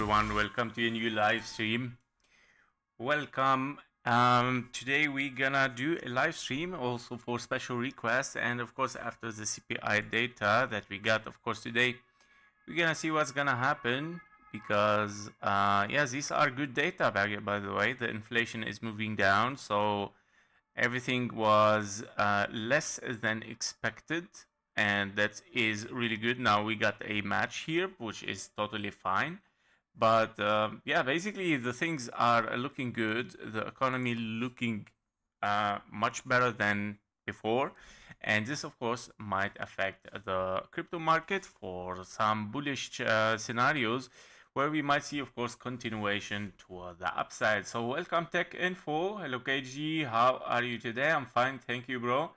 everyone, welcome to a new live stream. Welcome. Today we're gonna do a live stream also for special requests, and of course after the CPI data that we got, of course today we're gonna see what's gonna happen because yeah, these are good data by the way. The inflation is moving down, so everything was less than expected, and that is really good. Now we got a match here, which is totally fine. But yeah, basically the things are looking good. The economy looking much better than before, and this of course might affect the crypto market for some bullish scenarios where we might see of course continuation toward the upside. So welcome Tech Info. Hello KG, how are you today? I'm fine, thank you bro.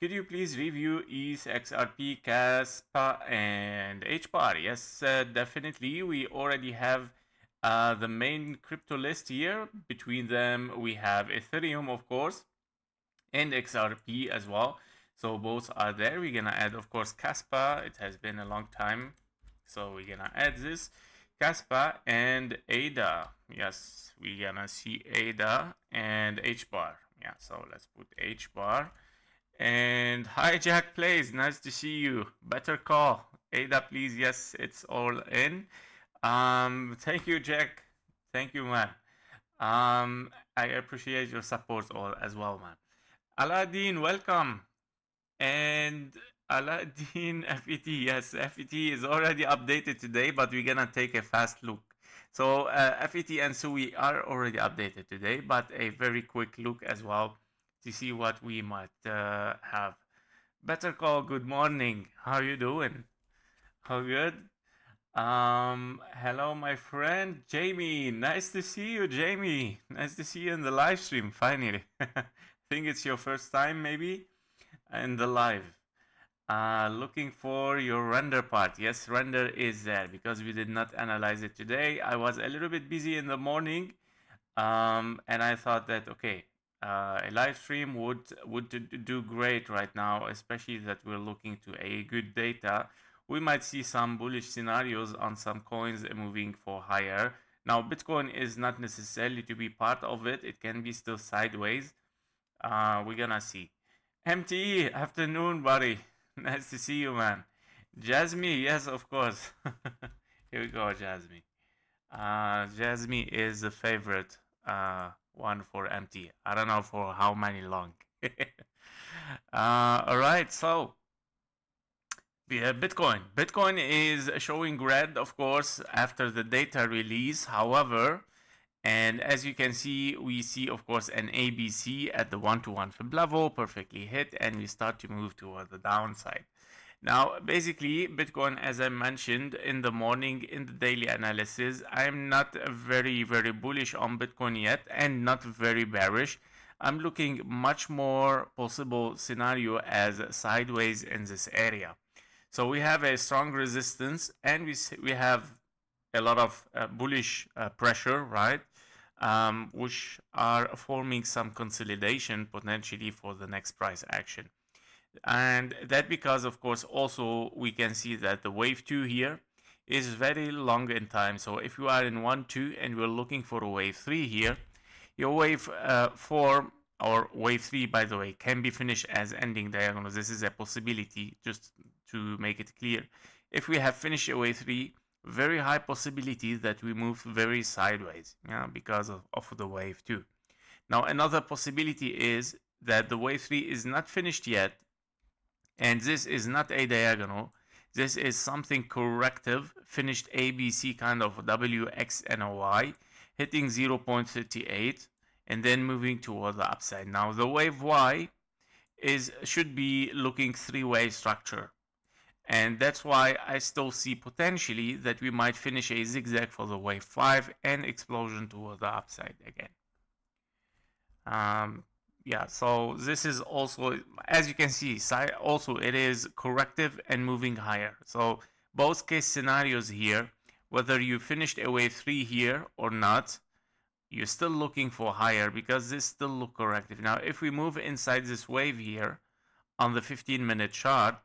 Could you please review ETH, XRP, CASPA, and HBAR? Yes, definitely. We already have the main crypto list here. Between them, we have Ethereum, of course, and XRP as well. So both are there. We're gonna add, of course, CASPA. It has been a long time, so we're gonna add this. CASPA and ADA. Yes, we're gonna see ADA and HBAR. Yeah, so let's put HBAR. And hi Jack Plays, nice to see you. Better call. Ada please, yes, it's all in. Thank you Jack. Thank you man. I appreciate your support all as well man. Aladdin, welcome. And Aladdin FET, yes, FET is already updated today, but we're gonna take a fast look. So FET and SUI are already updated today, but a very quick look as well to see what we might have. Better call, good morning. How you doing? How good? Hello, my friend Jamie. Nice to see you, Jamie. Nice to see you in the live stream, finally. I think it's your first time, maybe, in the live. Looking for your render part. Yes, render is there because we did not analyze it today. I was a little bit busy in the morning, and I thought that, okay, a live stream would do great right now, especially that we're looking to a good data. We might see some bullish scenarios on some coins moving for higher. Now Bitcoin is not necessarily to be part of it. It can be still sideways. We're gonna see. MTE, afternoon buddy. Nice to see you man. JASMY, yes of course. Here we go, JASMY. JASMY is the favorite one for MT. I don't know for how many long. All right, so Bitcoin. Bitcoin is showing red, of course, after the data release. However, and as you can see, we see, of course, an ABC at the 1-to-1 fib level, perfectly hit, and we start to move toward the downside. Now, basically, Bitcoin, as I mentioned in the morning in the daily analysis, I'm not very bullish on Bitcoin yet and not very bearish. I'm looking much more possible scenario as sideways in this area. So we have a strong resistance and we have a lot of bullish pressure, right? Which are forming some consolidation potentially for the next price action. And that because of course also we can see that the wave 2 here is very long in time. So if you are in 1-2 and we're looking for a wave 3 here, your wave 4 or wave 3 by the way can be finished as ending diagonal. This is a possibility, just to make it clear. If we have finished a wave 3, very high possibility that we move very sideways, yeah, because of the wave 2. Now another possibility is that the wave 3 is not finished yet, and this is not a diagonal. This is something corrective, finished ABC kind of W, X, and a Y, hitting 0.38 and then moving toward the upside. Now the wave Y should be looking three-way structure. And that's why I still see potentially that we might finish a zigzag for the wave 5 and explosion toward the upside again. Yeah, so this is also, as you can see, also it is corrective and moving higher. So both case scenarios here, whether you finished a wave 3 here or not, you're still looking for higher because this still look corrective. Now if we move inside this wave here on the 15-minute chart,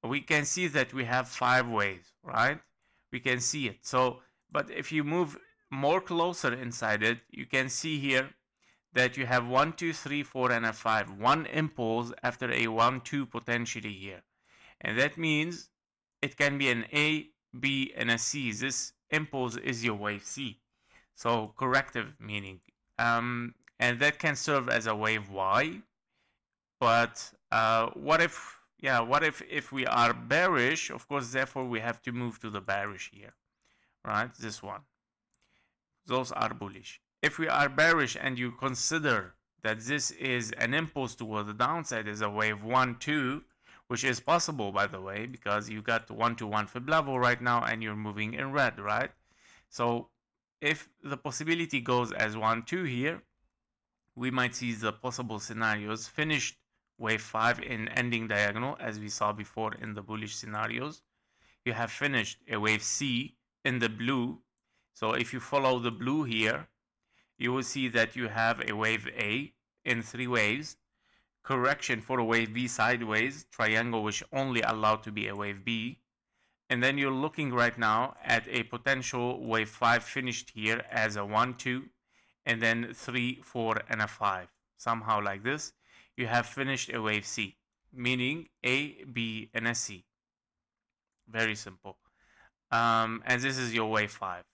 we can see that we have 5 waves, right? We can see it. So But if you move more closer inside it, you can see here that you have 1, 2, 3, 4, and a 5. One impulse after a 1, 2 potentially here. And that means it can be an A, B, and a C. This impulse is your wave C. So corrective meaning. And that can serve as a wave Y. But what if we are bearish? Of course, therefore we have to move to the bearish here, right? This one. Those are bullish. If we are bearish and you consider that this is an impulse toward the downside as a wave 1, 2, which is possible, by the way, because you got 1 to 1 fib level right now and you're moving in red, right? So if the possibility goes as 1, 2 here, we might see the possible scenarios: finished wave 5 in ending diagonal, as we saw before in the bullish scenarios. You have finished a wave C in the blue. So if you follow the blue here, you will see that you have a wave A in 3 waves, correction for a wave B sideways, triangle which only allowed to be a wave B, and then you're looking right now at a potential wave 5 finished here as a 1, 2, and then 3, 4, and a 5. Somehow like this, you have finished a wave C, meaning A, B, and a C. Very simple. And this is your wave 5.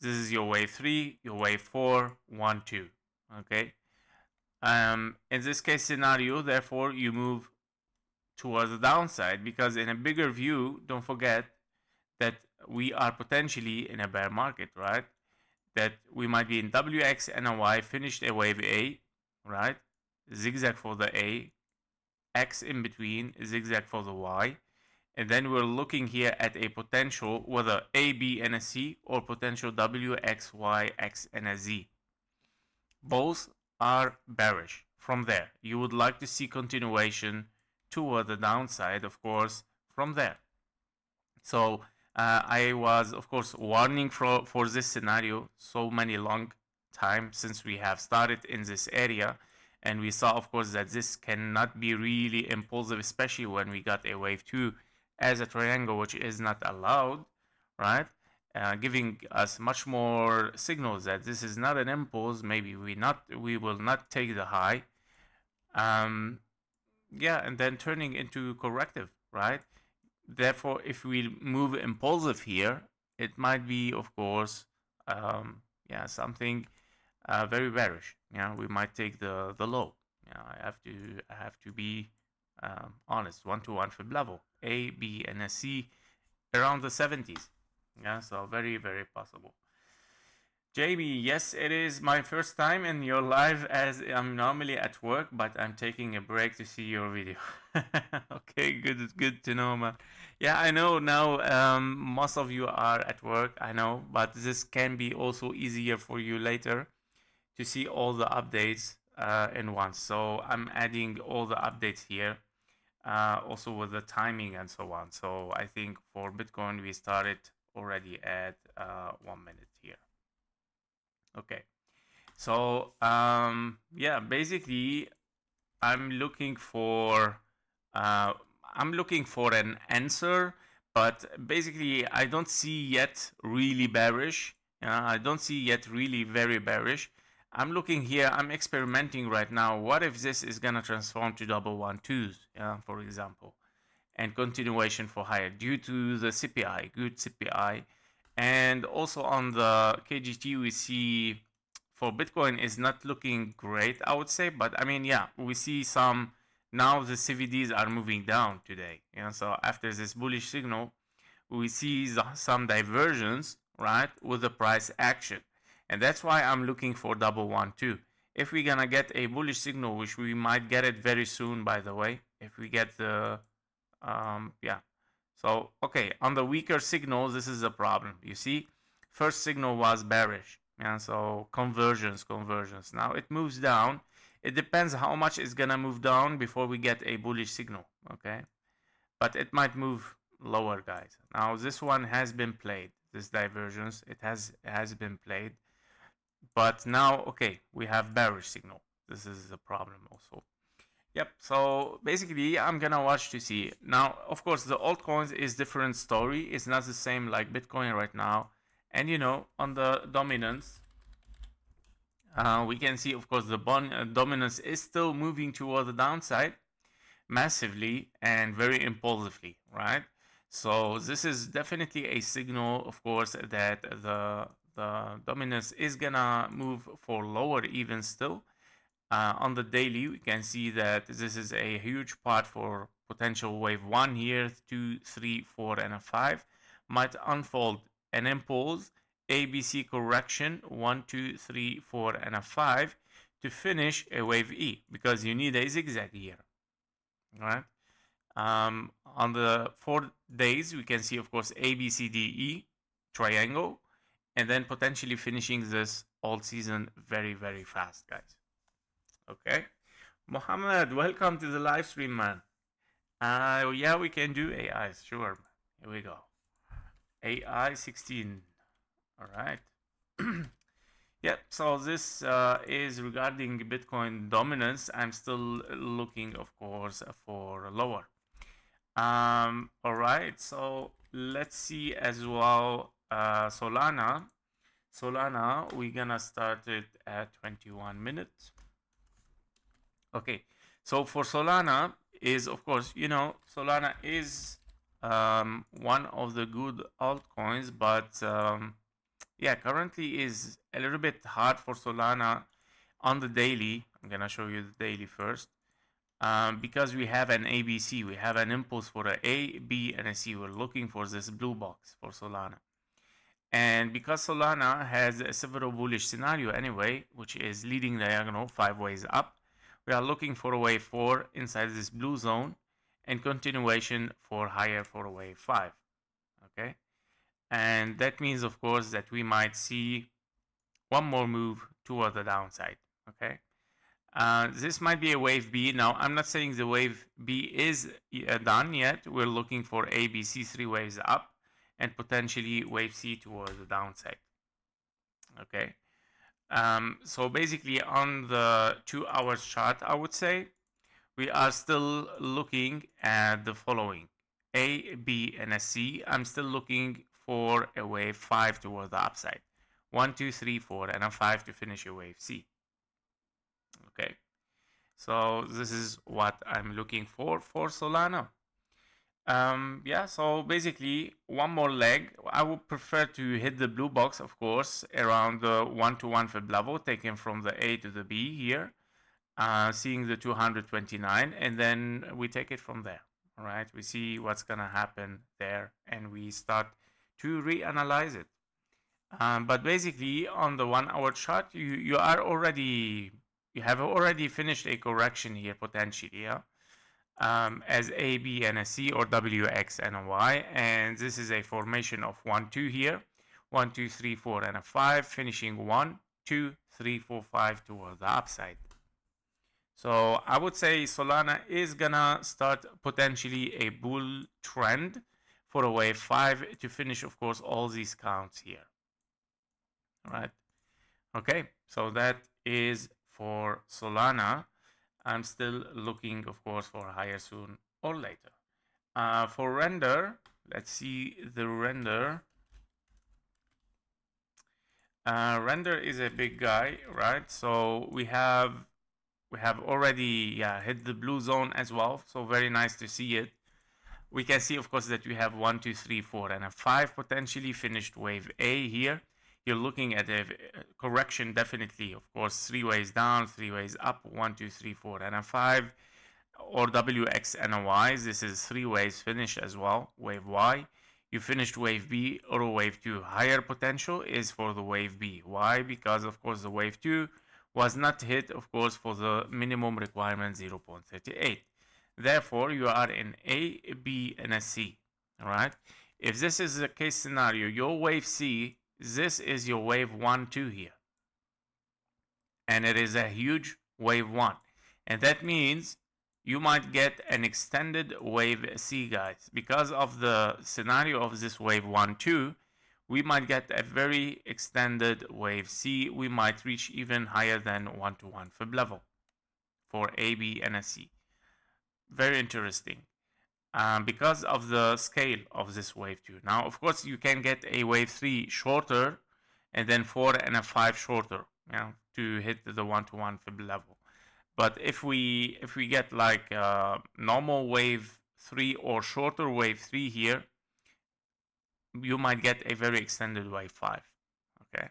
This is your wave 3, your wave 4, 1, 2. Okay. In this case scenario, therefore, you move towards the downside, because in a bigger view, don't forget that we are potentially in a bear market, right? That we might be in WX and a Y, finished a wave A, right? Zigzag for the A, X in between, zigzag for the Y. And then we're looking here at a potential, whether A, B, and a C, or potential W, X, Y, X, and a Z. Both are bearish. From there, you would like to see continuation toward the downside, of course, from there. So I was, of course, warning for this scenario so many long time since we have started in this area. And we saw, of course, that this cannot be really impulsive, especially when we got a wave 2 as a triangle, which is not allowed, right? Giving us much more signals that this is not an impulse. Maybe we will not take the high. Yeah, and then turning into corrective, right? Therefore, if we move impulsive here, it might be, of course, something very bearish. We might take the low. I have to be honest. 1 to 1 fib level, A, B, and a C around the 70s. Yeah, so very, very possible. Jamie, yes, it is my first time in your live, as I'm normally at work, but I'm taking a break to see your video. Okay, good to know, man. Yeah, I know now most of you are at work, I know, but this can be also easier for you later to see all the updates in once. So I'm adding all the updates here, also with the timing and so on. So I think for Bitcoin, we started already at 1 minute here. Okay, so yeah, basically I'm looking for an answer, but basically I don't see yet really bearish. I don't see yet really very bearish. I'm looking here, I'm experimenting right now. What if this is gonna transform to double 1-2s, for example, and continuation for higher due to the CPI, good CPI. And also on the KGT, we see for Bitcoin is not looking great, I would say. But I mean, yeah, we see some, now the CVDs are moving down today. So after this bullish signal, we see some divergence, right, with the price action. And that's why I'm looking for double 1-2. If we're gonna get a bullish signal, which we might get it very soon, by the way, if we get the, So, okay, on the weaker signals, this is a problem. You see, first signal was bearish. So conversions. Now it moves down. It depends how much it's gonna move down before we get a bullish signal, okay? But it might move lower, guys. Now this one has been played. This divergence, it has been played. But now, okay, we have bearish signal. This is a problem also. Yep, so basically I'm gonna watch to see. Now, of course, the altcoins is different story. It's not the same like Bitcoin right now. And you know, on the dominance, we can see, of course, the dominance is still moving toward the downside massively and very impulsively, right? So this is definitely a signal, of course, that the dominance is gonna move for lower even still. On the daily, we can see that this is a huge part for potential wave 1 here, 2, 3, 4, and a 5. Might unfold an impulse, ABC correction, 1, 2, 3, 4, and a 5 to finish a wave E, because you need a zigzag here, right? On the 4 days, we can see, of course, ABCDE triangle, and then potentially finishing this all season very, very fast, guys. Okay, Mohammed, welcome to the live stream, man. Yeah, we can do AIs, sure. Here we go. AI 16. All right. Yeah, so this is regarding Bitcoin dominance. I'm still looking, of course, for lower. All right, so let's see as well. Solana, we're gonna start it at 21 minutes. Okay, so for Solana is, of course, you know, Solana is one of the good altcoins, but yeah, currently is a little bit hard for Solana on the daily. I'm gonna show you the daily first. Because we have an ABC, we have an impulse for a A, B, and a C. We're looking for this blue box for Solana. And because Solana has a several bullish scenario anyway, which is leading diagonal 5 ways up, we are looking for a wave 4 inside this blue zone and continuation for higher for a wave 5. Okay, and that means, of course, that we might see one more move toward the downside. Okay, this might be a wave B. Now, I'm not saying the wave B is done yet. We're looking for A, B, C, 3 waves up and potentially wave C towards the downside. Okay, so basically on the 2 hours chart, I would say we are still looking at the following: A, B, and a C. I'm still looking for a wave 5 toward the upside. 1, 2, 3, 4, and a 5 to finish a wave C. Okay, so this is what I'm looking for Solana. Yeah, so basically one more leg. I would prefer to hit the blue box, of course, around the 1-to-1 fib level, taken from the A to the B here, seeing the 229, and then we take it from there. All right, we see what's gonna happen there, and we start to reanalyze it. But basically, on the 1 hour chart, you have already finished a correction here potentially, yeah. As A, B, and a C, or W, X, and a Y, and this is a formation of 1, 2 here, 1, 2, 3, 4, and a 5, finishing 1, 2, 3, 4, 5 toward the upside. So I would say Solana is gonna start potentially a bull trend for a wave 5 to finish, of course, all these counts here. All right. Okay, so that is for Solana. I'm still looking, of course, for higher soon or later. For render, let's see the render. Render is a big guy, right? So we have already hit the blue zone as well. So very nice to see it. We can see, of course, that we have 1, 2, 3, 4, and a 5 potentially finished wave A here. You're looking at a correction, definitely, of course, 3 ways down, 3 ways up, 1, 2, 3, 4, and a 5, or W, X, and a Y. This is 3 ways finish as well, wave Y. You finished wave B or wave 2. Higher potential is for the wave B. Why? Because, of course, the wave 2 was not hit, of course, for the minimum requirement 0.38. Therefore, you are in A, B, and a C. All right. If this is the case scenario, your wave C, this is your wave 1, 2 here. And it is a huge wave 1. And that means you might get an extended wave C, guys. Because of the scenario of this wave 1, 2, we might get a very extended wave C. We might reach even higher than 1-to-1 fib level for A, B, and a C. Very interesting. because of the scale of this wave 2. Now, of course, you can get a wave 3 shorter and then 4 and a 5 shorter, to hit the 1-to-1 fib level. But if we get like normal wave 3 or shorter wave 3 here, you might get a very extended wave 5. Okay,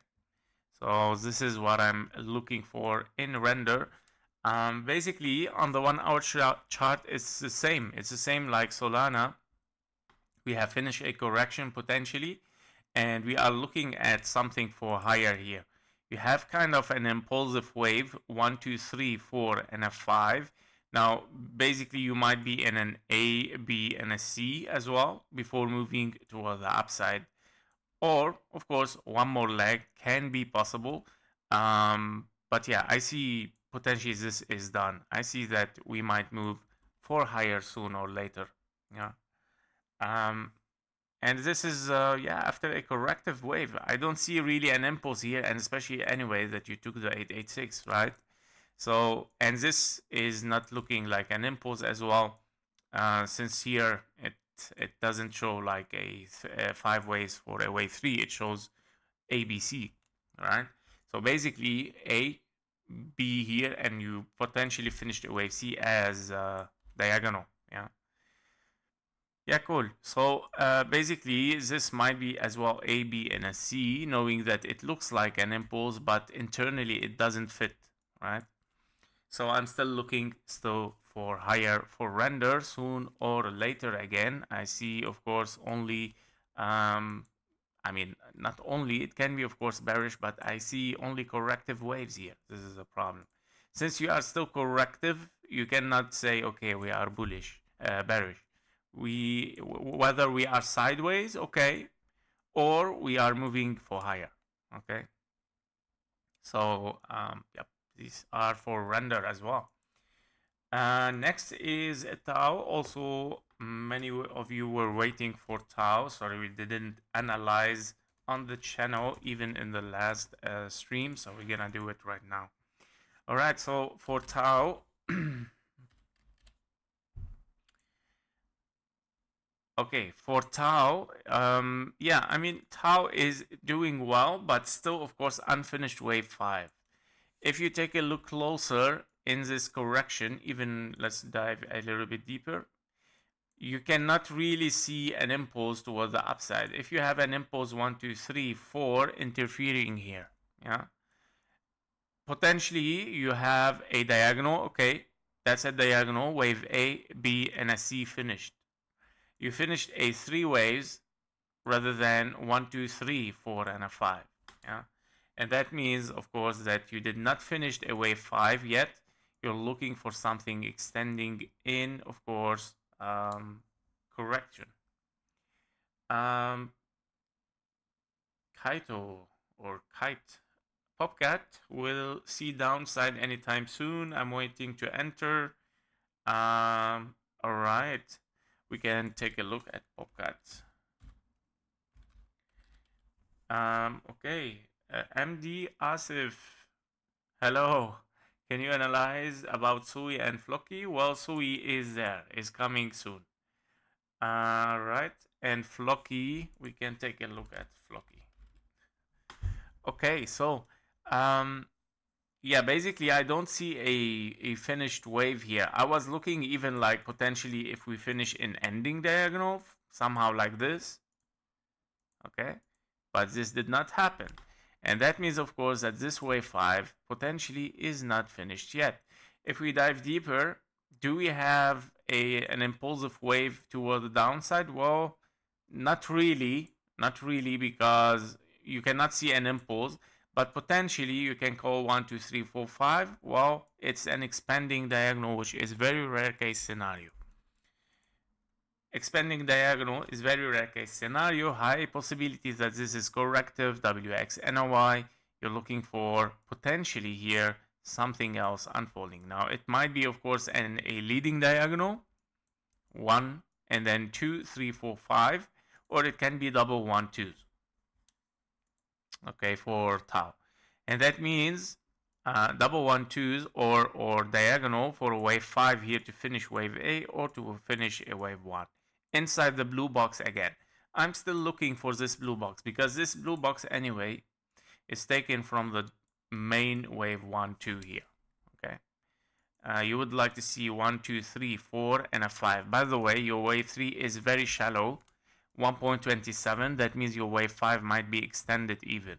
so this is what I'm looking for in render. Basically, on the 1 hour chart, it's the same. It's the same like Solana. We have finished a correction potentially, and we are looking at something for higher here. You have kind of an impulsive wave, 1, 2, 3, 4, and a 5. Now, basically, you might be in an A, B, and a C as well before moving toward the upside. Or, of course, one more leg can be possible. But yeah, I see potentially this is done. I see that we might move for higher soon or later. Yeah. And this is, after a corrective wave. I don't see really an impulse here, and especially anyway that you took the 886, right? So, and this is not looking like an impulse as well, since here it doesn't show like a 5 waves for a wave 3. It shows ABC, right? So basically A, B here, and you potentially finished a wave C as diagonal. Yeah, cool. So basically, this might be as well A, B, and a C, knowing that it looks like an impulse, but internally it doesn't fit, right? So I'm still looking for higher for render soon or later again. I see, of course, only, I mean, not only, it can be, of course, bearish, but I see only corrective waves here. This is a problem. Since you are still corrective, you cannot say, okay, we are bullish, bearish. Whether we are sideways, okay, or we are moving for higher, okay. So yep, these are for render as well. Next is Tau. Also, many of you were waiting for Tau. Sorry, we didn't analyze on the channel even in the last stream, so we're gonna do it right now. All right, so for Tau. Okay, for Tau, yeah, I mean, Tau is doing well, but still, of course, unfinished wave 5. If you take a look closer in this correction, even let's dive a little bit deeper, you cannot really see an impulse toward the upside. If you have an impulse 1, 2, 3, 4 interfering here, yeah, potentially you have a diagonal. Okay, that's a diagonal, wave A, B, and a C finished. You finished a 3 waves rather than 1, 2, 3, 4, and a 5. Yeah, and that means, of course, that you did not finish a wave 5 yet. You're looking for something extending in, of course, correction. Kaito or Kite POPCAT will see downside anytime soon. I'm waiting to enter. All right. We can take a look at POPCAT. Okay, MD Asif, hello. Can you analyze about Sui and FLOKI? Well, Sui is there, is coming soon. Right, and FLOKI, we can take a look at FLOKI. Okay, so yeah, basically I don't see a finished wave here. I was looking even like potentially if we finish in ending diagonal, somehow like this. Okay, but this did not happen. And that means, of course, that this wave 5 potentially is not finished yet. If we dive deeper, do we have an impulsive wave toward the downside? Well, not really. Not really, because you cannot see an impulse. But potentially you can call 1, 2, 3, 4, 5. Well, it's an expanding diagonal, which is very rare case scenario. Expanding diagonal is very rare case scenario. High possibilities that this is corrective, WXNY. You're looking for potentially here something else unfolding. Now it might be, of course, a leading diagonal, 1 and then 2, 3, 4, 5, or it can be double 1, 2. Okay, for Tau. And that means double 1-2s or diagonal for a wave 5 here to finish wave A or to finish a wave 1 inside the blue box again. I'm still looking for this blue box because this blue box anyway is taken from the main wave 1-2 here. Okay, you would like to see 1 2 3 4 and a 5. By the way, your wave 3 is very shallow, 1.27. That means your wave 5 might be extended even.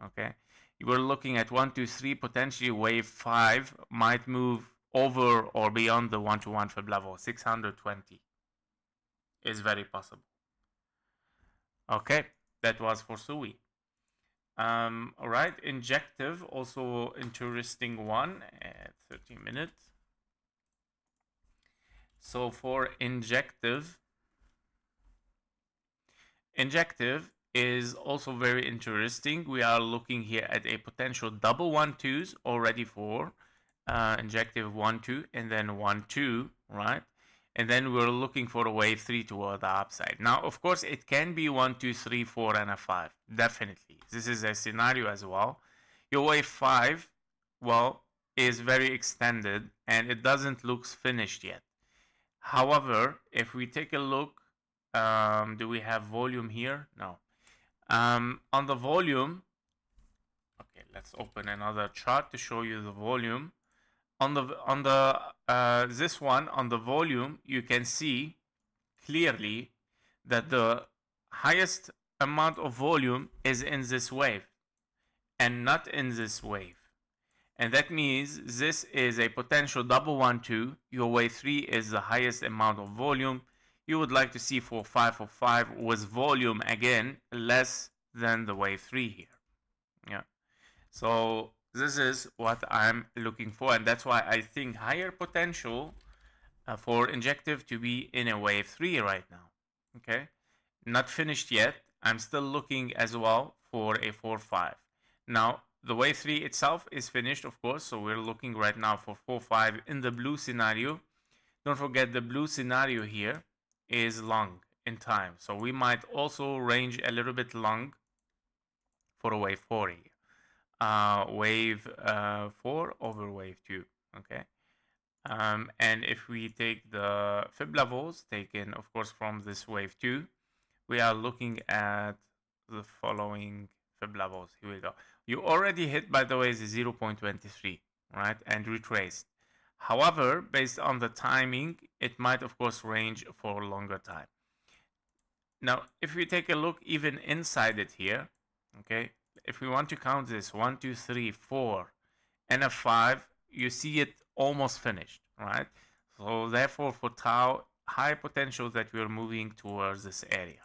Okay, you were looking at 1 2 3. Potentially wave 5 might move over or beyond the 1-to-1 fib level. 620 is very possible. Okay, that was for SUI. All right, injective, also interesting one at 30 minutes. So for injective is also very interesting. We are looking here at a potential double 1-2s already for injective 1-2 and then 1-2, right? And then we're looking for a wave 3 toward the upside. Now, of course, it can be 1 2 3 4 and a 5. Definitely. This is a scenario as well. Your wave 5, well, is very extended and it doesn't look finished yet. However, if we take a look, do we have volume here? No. On the volume, okay, let's open another chart to show you the volume. On the this one, on the volume, you can see clearly that the highest amount of volume is in this wave and not in this wave. And that means this is a potential double 1-2. Your wave 3 is the highest amount of volume. You would like to see 4-5 with volume again less than the wave 3 here. Yeah. So this is what I'm looking for, and that's why I think higher potential for injective to be in a wave 3 right now. Okay, not finished yet. I'm still looking as well for a 4-5. Now the wave 3 itself is finished, of course, so we're looking right now for 4-5 in the blue scenario. Don't forget the blue scenario here is long in time, so we might also range a little bit long for a wave 4 here. Wave 4 over wave 2. Okay, and if we take the fib levels taken, of course, from this wave 2, we are looking at the following fib levels. Here we go. You already hit, by the way, the 0.23, right, and retraced. However, based on the timing, it might, of course, range for a longer time. Now, if we take a look even inside it here, okay, if we want to count this 1 2 3 4 and a 5, you see it almost finished, right? So therefore, for tau, high potential that we're moving towards this area.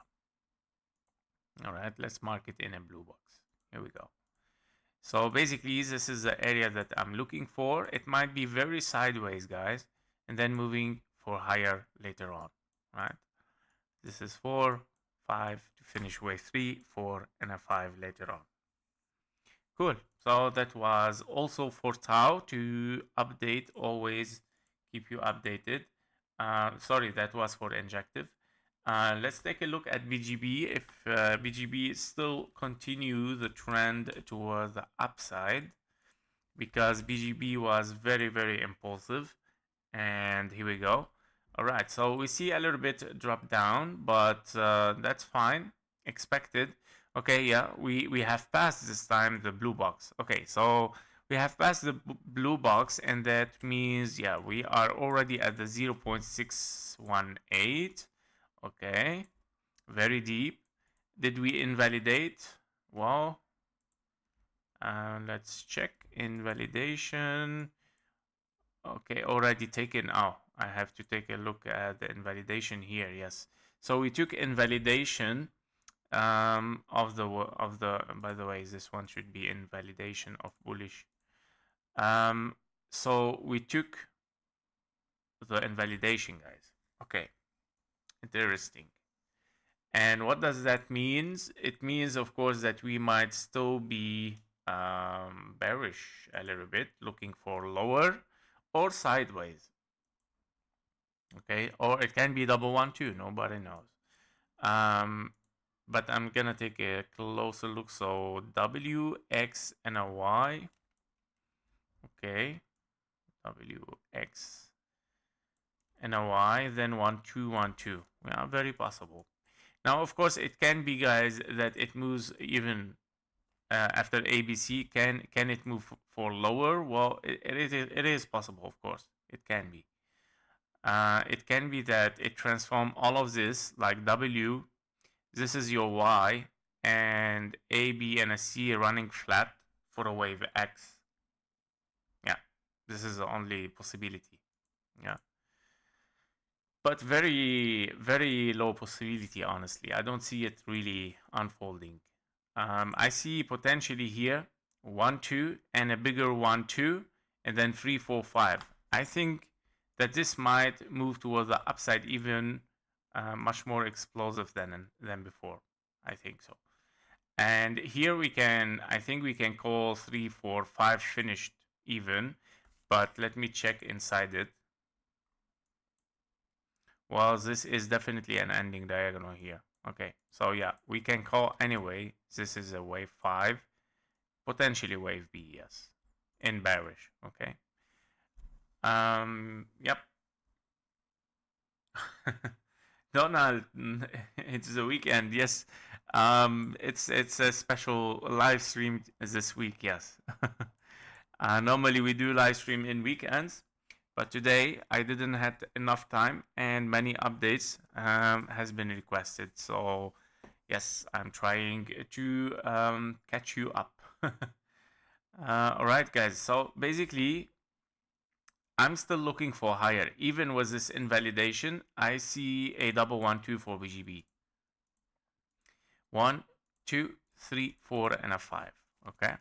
All right, let's mark it in a blue box. Here we go. So basically, this is the area that I'm looking for. It might be very sideways, guys, and then moving for higher later on, right? This is 4, 5 to finish wave 3, 4, and a 5 later on. Cool. So that was also for tau to update, always keep you updated. Sorry, that was for injective. Let's take a look at BGB. If BGB still continue the trend towards the upside, because BGB was very, very impulsive. And here we go. All right, so we see a little bit drop down, but that's fine, expected. Okay, yeah, we have passed this time the blue box. Okay, so we have passed the blue box, and that means, yeah, we are already at the 0.618. Okay, very deep. Did we invalidate? Well, let's check invalidation. Okay, already taken. Oh, I have to take a look at the invalidation here. Yes, so we took invalidation of the. By the way, this one should be invalidation of bullish. So we took the invalidation, guys. Okay, interesting. And what does that mean? It means, of course, that we might still be bearish a little bit, looking for lower or sideways. Okay, or it can be double 1-2, nobody knows. But I'm gonna take a closer look. So W, X, and a Y. Okay, WX and a Y, then 1212. Yeah, very possible. Now, of course, it can be, guys, that it moves even after ABC. Can it move for lower? Well, it is possible, of course. It can be. It can be that it transform all of this, like W. This is your Y, and A, B, and a C running flat for a wave X. Yeah, this is the only possibility. Yeah, but very, very low possibility, honestly. I don't see it really unfolding. I see potentially here 1 2 and a bigger 1 2 and then 3 4 5. I think that this might move towards the upside even much more explosive than before. I think so. And here we can, I think we can call 3 4 5 finished even, but let me check inside it. Well, this is definitely an ending diagonal here. Okay, so yeah, we can call anyway. This is a wave 5, potentially wave B, yes, in bearish. Okay. Yep. Donald, it's the weekend. Yes. It's a special live stream this week. Yes. Normally we do live stream in weekends, but today I didn't have enough time, and many updates has been requested. So yes, I'm trying to catch you up. All right, guys. So basically, I'm still looking for higher. Even with this invalidation, I see a double 1 2 for BGB. 1 2 3 4 and a 5. Okay.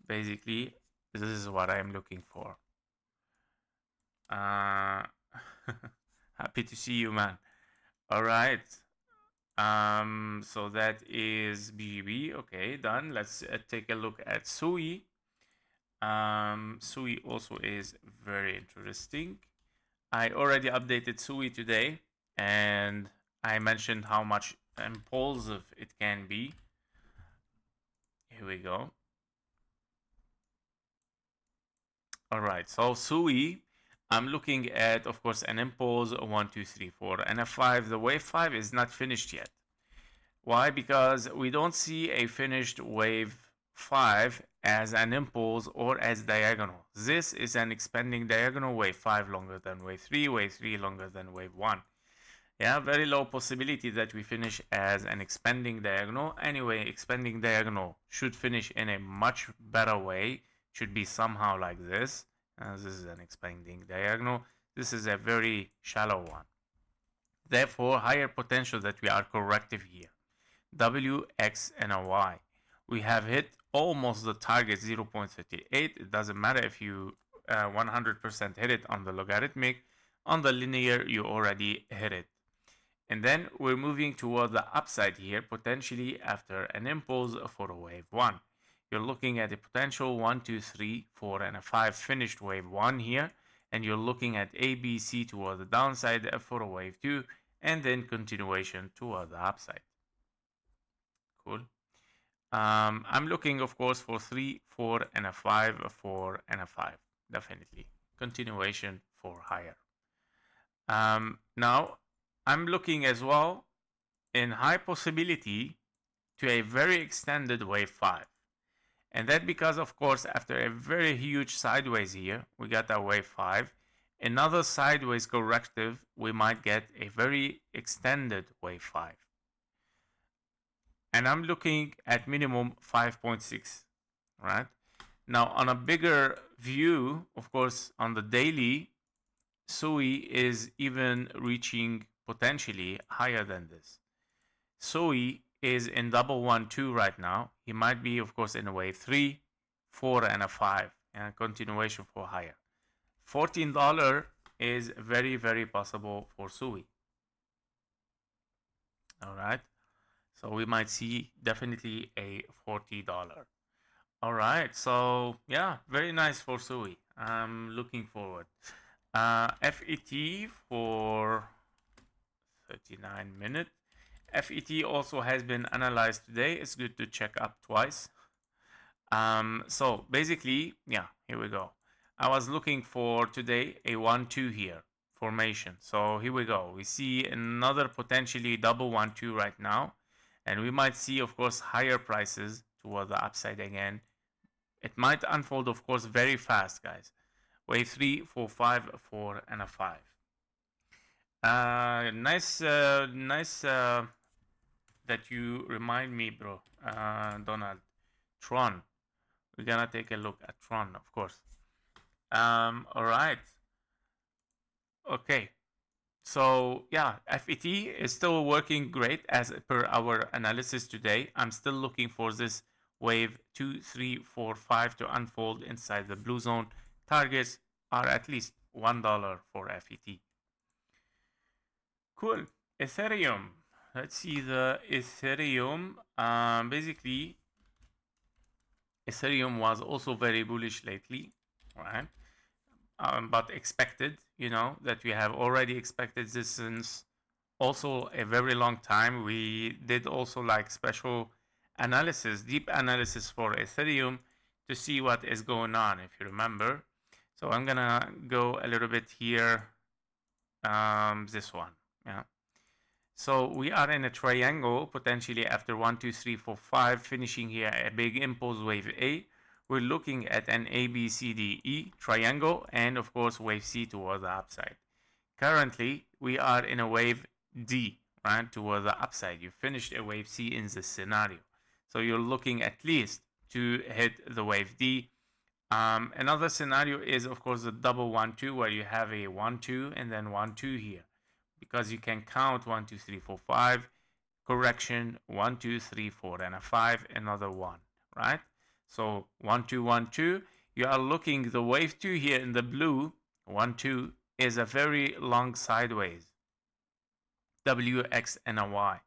Basically, this is what I'm looking for. Happy to see you, man. All right. So that is BGB. Okay, done. Let's take a look at SUI. SUI also is very interesting. I already updated SUI today, and I mentioned how much impulsive it can be. Here we go. All right, so SUI, I'm looking at, of course, an impulse, a 1 2 3 4 and a 5. The wave 5 is not finished yet. Why? Because we don't see a finished wave 5 as an impulse or as diagonal. This is an expanding diagonal, wave 5 longer than wave 3 longer than wave 1. Yeah, very low possibility that we finish as an expanding diagonal. Anyway, expanding diagonal should finish in a much better way. Should be somehow like this. This is an expanding diagonal. This is a very shallow one. Therefore, higher potential that we are corrective here. W, X, and a Y. We have hit almost the target 0.38. It doesn't matter if you 100% hit it on the logarithmic. On the linear, you already hit it. And then we're moving toward the upside here, potentially after an impulse for a wave 1. You're looking at a potential 1, 2, 3, 4, and a 5 finished wave 1 here. And you're looking at A, B, C toward the downside for a wave 2, and then continuation toward the upside. Cool. I'm looking, of course, for 3, 4, and a 5, a 4, and a 5. Definitely. Continuation for higher. Now, I'm looking as well in high possibility to a very extended wave 5. And that because, of course, after a very huge sideways here, we got a wave 5. Another sideways corrective, we might get a very extended wave 5. And I'm looking at minimum 5.6, right? Now, on a bigger view, of course, on the daily, SUI is even reaching potentially higher than this. SUI is in double 1 2 right now. He might be, of course, in a wave 3, 4, and a 5, and continuation for higher. $14 is very, very possible for SUI. All right. So we might see definitely a $40. All right. So yeah, very nice for SUI. I'm looking forward. FET for 39 minutes. FET also has been analyzed today. It's good to check up twice. So basically, yeah, here we go. I was looking for today a 1-2 here formation. So here we go. We see another potentially double 1-2 right now. And we might see, of course, higher prices toward the upside again. It might unfold, of course, very fast, guys. Wave 3, 4, 5, 4, and a 5. Nice that you remind me, bro, Donald. TRON. We're gonna take a look at TRON, of course. All right. Okay. So yeah, FET is still working great as per our analysis today. I'm still looking for this wave 2, 3, 4, 5 to unfold inside the blue zone. Targets are at least $1 for FET. Cool. Ethereum. Let's see the Ethereum. Basically, Ethereum was also very bullish lately, right? But expected, you know, that we have already expected this since also a very long time. We did also like special analysis, deep analysis for Ethereum to see what is going on, if you remember. So I'm gonna go a little bit here, this one, yeah. So we are in a triangle potentially after 1, 2, 3, 4, 5, finishing here a big impulse wave A. We're looking at an A, B, C, D, E triangle, and of course wave C towards the upside. Currently, we are in a wave D, right, towards the upside. You finished a wave C in this scenario. So you're looking at least to hit the wave D. Another scenario is, of course, the double 1-2, where you have a 1-2 and then 1-2 here. Because you can count 1, 2, 3, 4, 5, correction, 1, 2, 3, 4, and a 5, another 1, right? So 1, 2, 1, 2. You are looking the wave 2 here in the blue, 1, 2, is a very long sideways, W, X, and a Y.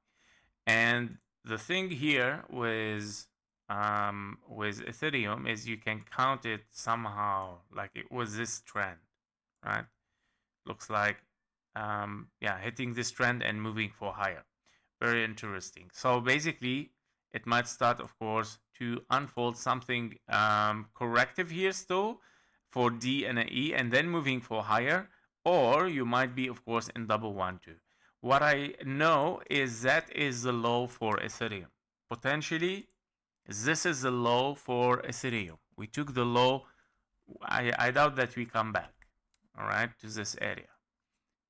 And the thing here with Ethereum is you can count it somehow like it was this trend, right? Looks like, yeah, hitting this trend and moving for higher. Very interesting. So basically, it might start, of course, to unfold something corrective here still for D and an E, and then moving for higher. Or you might be, of course, in double 1-2. What I know is that is the low for Ethereum. Potentially, this is the low for Ethereum. We took the low. I doubt that we come back, all right, to this area.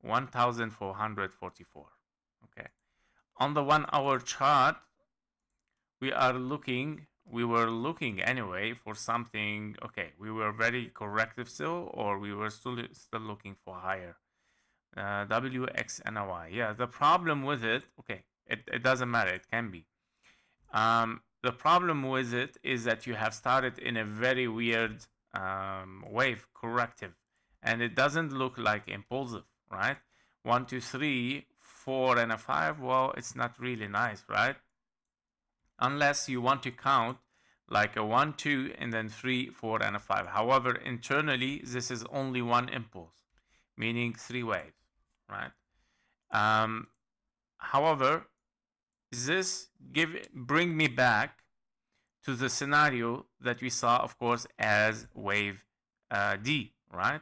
1444. Okay. On the 1 hour chart, we were looking anyway for something. Okay, we were very corrective still, or we were still looking for higher. W, X, and a Y. Yeah, the problem with it, okay, it doesn't matter, it can be. The problem with it is that you have started in a very weird wave, corrective, and it doesn't look like impulsive, right? 1, 2, 3, 4, and a 5. Well, it's not really nice, right? Unless you want to count like a 1, 2, and then 3, 4, and a 5. However, internally, this is only one impulse, meaning 3 waves, right? However, this bring me back to the scenario that we saw, of course, as wave D, right?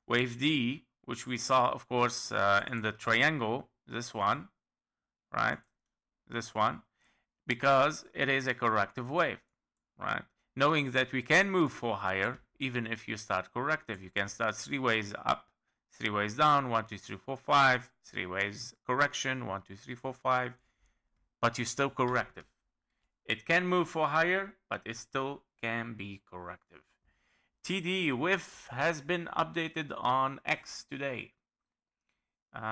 Wave D, which we saw, of course, in the triangle, this one, right? This one, because it is a corrective wave, right? Knowing that we can move for higher, even if you start corrective, you can start 3 waves up, 3 waves down, 1, 2, 3, 4, 5, 3 waves correction, 1, 2, 3, 4, 5, but you still corrective. It can move for higher, but it still can be corrective. TD WIF has been updated on X today.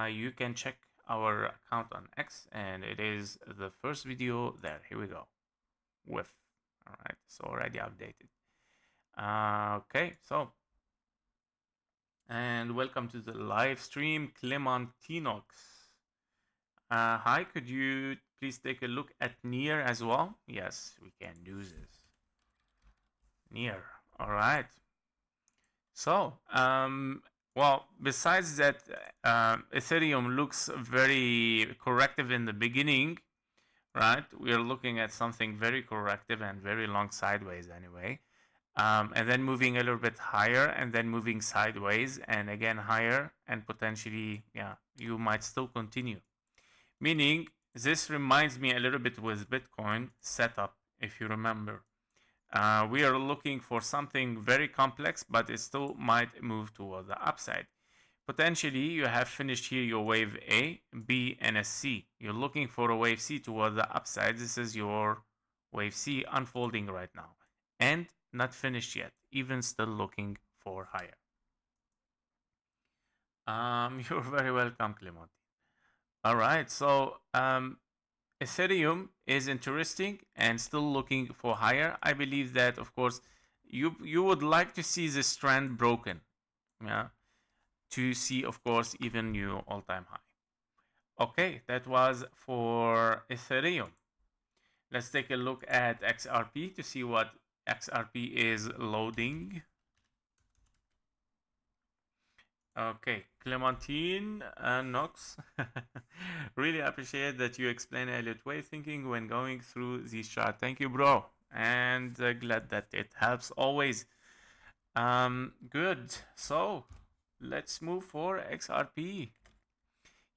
You can check our account on X, and it is the first video there. Here we go. WIF. All right, it's already updated. Okay, so, and welcome to the live stream, Clementinox. Hi, could you please take a look at NEAR as well? Yes, we can do this. NEAR. All right. So, well, besides that, Ethereum looks very corrective in the beginning, right? We are looking at something very corrective and very long sideways anyway. And then moving a little bit higher and then moving sideways and again higher, and potentially, yeah, you might still continue. Meaning, this reminds me a little bit with Bitcoin setup, if you remember. We are looking for something very complex, but it still might move toward the upside. Potentially, you have finished here your wave A, B, and a C. You're looking for a wave C toward the upside. This is your wave C unfolding right now. And not finished yet, even still looking for higher. You're very welcome, Clement. All right, so Ethereum is interesting and still looking for higher. I believe that, of course, you would like to see this trend broken, yeah, to see, of course, even new all-time high. Okay, that was for Ethereum. Let's take a look at XRP to see what XRP is loading. Okay, Clementine Knox. Really appreciate that you explain Elliott way thinking when going through these charts. Thank you, bro. And glad that it helps always. Good. So let's move for XRP.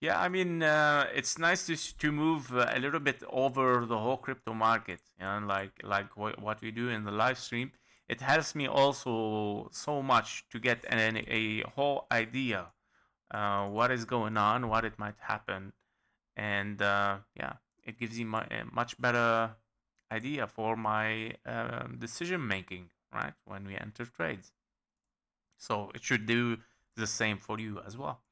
Yeah, I mean, it's nice to move a little bit over the whole crypto market, and like what we do in the live stream. It helps me also so much to get a whole idea what is going on, what it might happen, and yeah, it gives you a much better idea for my decision making, right, when we enter trades. So it should do the same for you as well.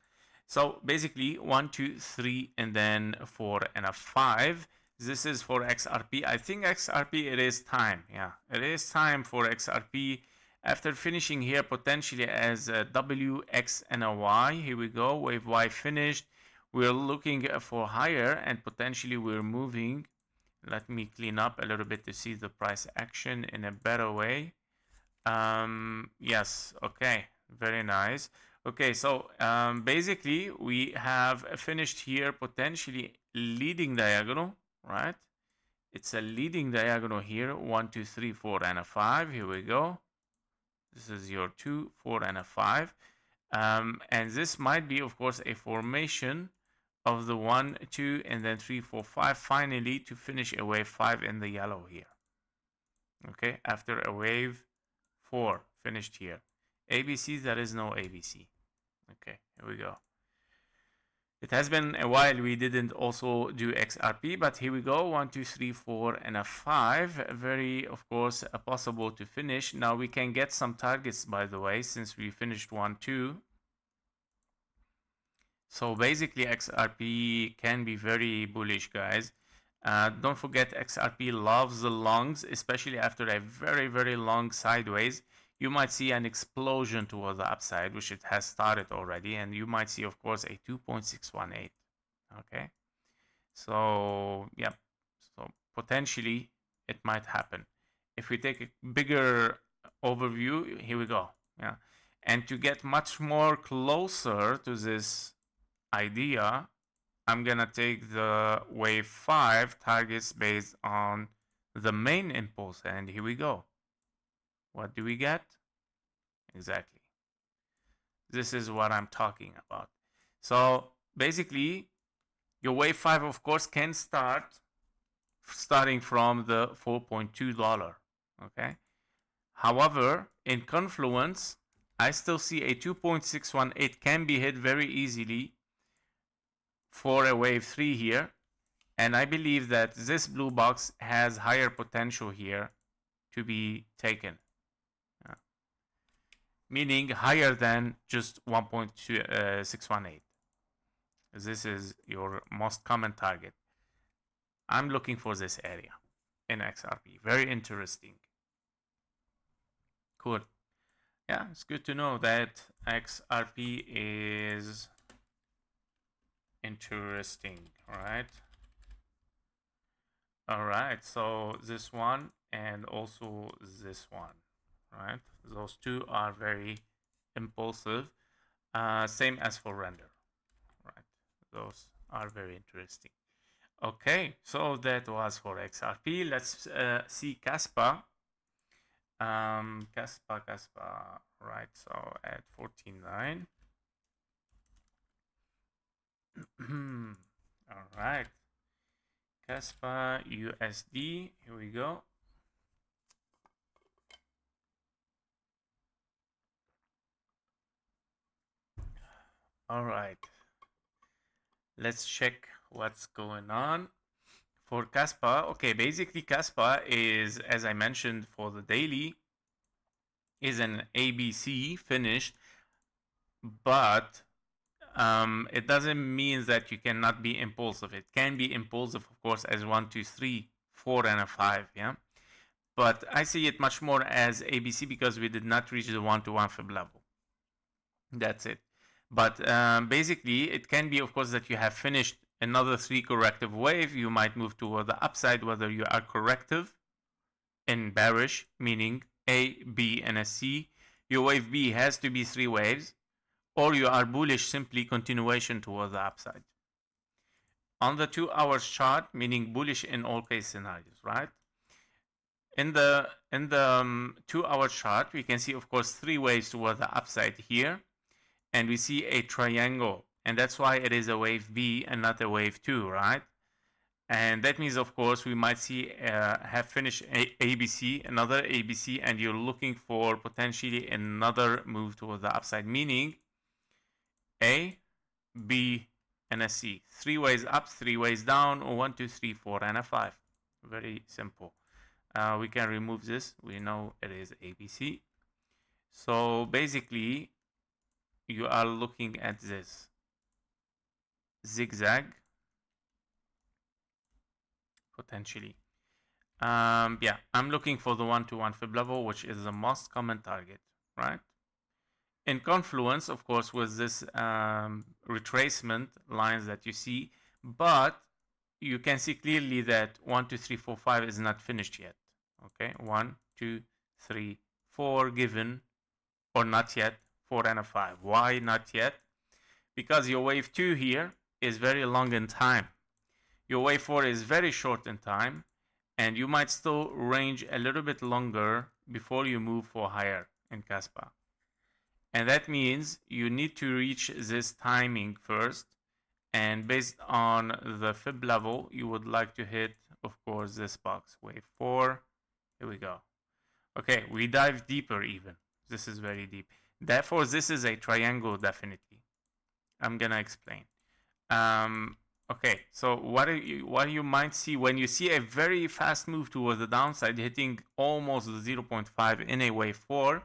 So basically 1, 2, 3, and then 4 and a 5. This is for XRP. I think XRP, it is time. Yeah, it is time for XRP. After finishing here potentially as a W, X, and a Y. Here we go. Wave Y finished. We're looking for higher, and potentially we're moving. Let me clean up a little bit to see the price action in a better way. Yes, okay, very nice. Okay, so basically we have finished here potentially leading diagonal, right? It's a leading diagonal here, 1, 2, 3, 4, and a 5. Here we go. This is your 2, 4, and a 5. And this might be, of course, a formation of the 1, 2, and then 3, 4, 5, finally to finish a wave 5 in the yellow here. Okay, after a wave 4 finished here. ABC, there is no ABC. Okay, here we go. It has been a while we didn't also do XRP, but here we go. 1, 2, 3, 4, and a 5. Very, of course, possible to finish. Now we can get some targets, by the way, since we finished 1, 2. So basically XRP can be very bullish, guys. Don't forget XRP loves the longs, especially after a very, very long sideways. You might see an explosion toward the upside, which it has started already, and you might see, of course, a 2.618. Okay, so yeah, so potentially it might happen. If we take a bigger overview, here we go. Yeah, and to get much more closer to this idea, I'm gonna take the wave 5 targets based on the main impulse, and here we go. What do we get? Exactly. This is what I'm talking about. So basically, your wave 5, of course, can starting from the $4.2. Okay. However, in Confluence, I still see a 2.618 can be hit very easily for a wave 3 here. And I believe that this blue box has higher potential here to be taken. Meaning higher than just 1.618. This is your most common target. I'm looking for this area in XRP. Very interesting. Cool. Yeah, it's good to know that XRP is interesting, right? All right, so this one and also this one, right? Those two are very impulsive. Same as for render, right? Those are very interesting. Okay, so that was for XRP. Let's see Caspa. Caspa, right? So at 14.9. All right, Caspa USD. Here we go. All right, let's check what's going on for Caspa. Okay, basically Caspa is, as I mentioned for the daily, is an ABC finished, but it doesn't mean that you cannot be impulsive. It can be impulsive, of course, as 1, 2, 3, 4, and a 5. Yeah, but I see it much more as ABC because we did not reach the 1-to-1 fib level. That's it. But basically, it can be, of course, that you have finished another 3 corrective wave. You might move toward the upside, whether you are corrective in bearish, meaning A, B, and a C. Your wave B has to be 3 waves, or you are bullish, simply continuation toward the upside. On the 2 hours chart, meaning bullish in all case scenarios, right? In the 2 hour chart, we can see, of course, 3 waves toward the upside here, and we see a triangle, and that's why it is a wave B and not a wave 2, right? And that means, of course, we might see have finished ABC, another ABC, and you're looking for potentially another move toward the upside, meaning A, B, and a C. 3 ways up, 3 ways down, 1, 2, 3, 4, and a 5. Very simple. We can remove this. We know it is ABC. So basically, you are looking at this zigzag potentially. Yeah, I'm looking for the 1-to-1 fib level, which is the most common target, right? In confluence, of course, with this retracement lines that you see, but you can see clearly that 1, 2, 3, 4, 5 is not finished yet. Okay, 1, 2, 3, 4 given, or not yet, 4 and a 5. Why not yet? Because your wave 2 here is very long in time. Your wave 4 is very short in time, and you might still range a little bit longer before you move for higher in Caspa. And that means you need to reach this timing first, and based on the fib level, you would like to hit, of course, this box, wave 4. Here we go. Okay, we dive deeper even. This is very deep. Therefore, this is a triangle, definitely. I'm gonna explain. Okay, so what you might see when you see a very fast move towards the downside, hitting almost the 0.5 in a wave 4,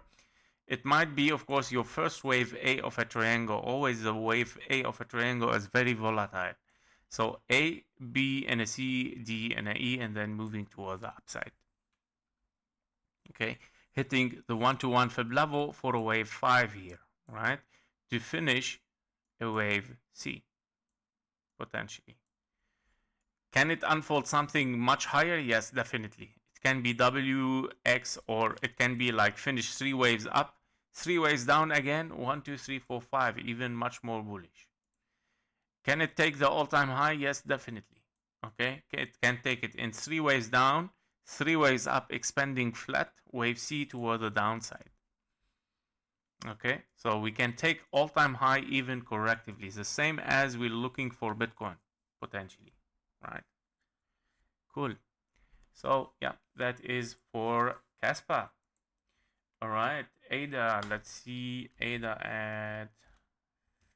it might be, of course, your first wave A of a triangle. Always the wave A of a triangle is very volatile. So A, B, and a C, D, and a E, and then moving toward the upside. Okay, hitting the 1-to-1 fib level for a wave 5 here, right? To finish a wave C, potentially. Can it unfold something much higher? Yes, definitely. It can be W, X, or it can be like finish 3 waves up, 3 waves down again, 1, 2, 3, 4, 5, even much more bullish. Can it take the all-time high? Yes, definitely. Okay, it can take it in 3 waves down, 3 waves up, expanding flat, wave C toward the downside. Okay, so we can take all-time high even correctively, the same as we're looking for Bitcoin, potentially, right? Cool. So yeah, that is for Caspa. All right, ADA, let's see ADA at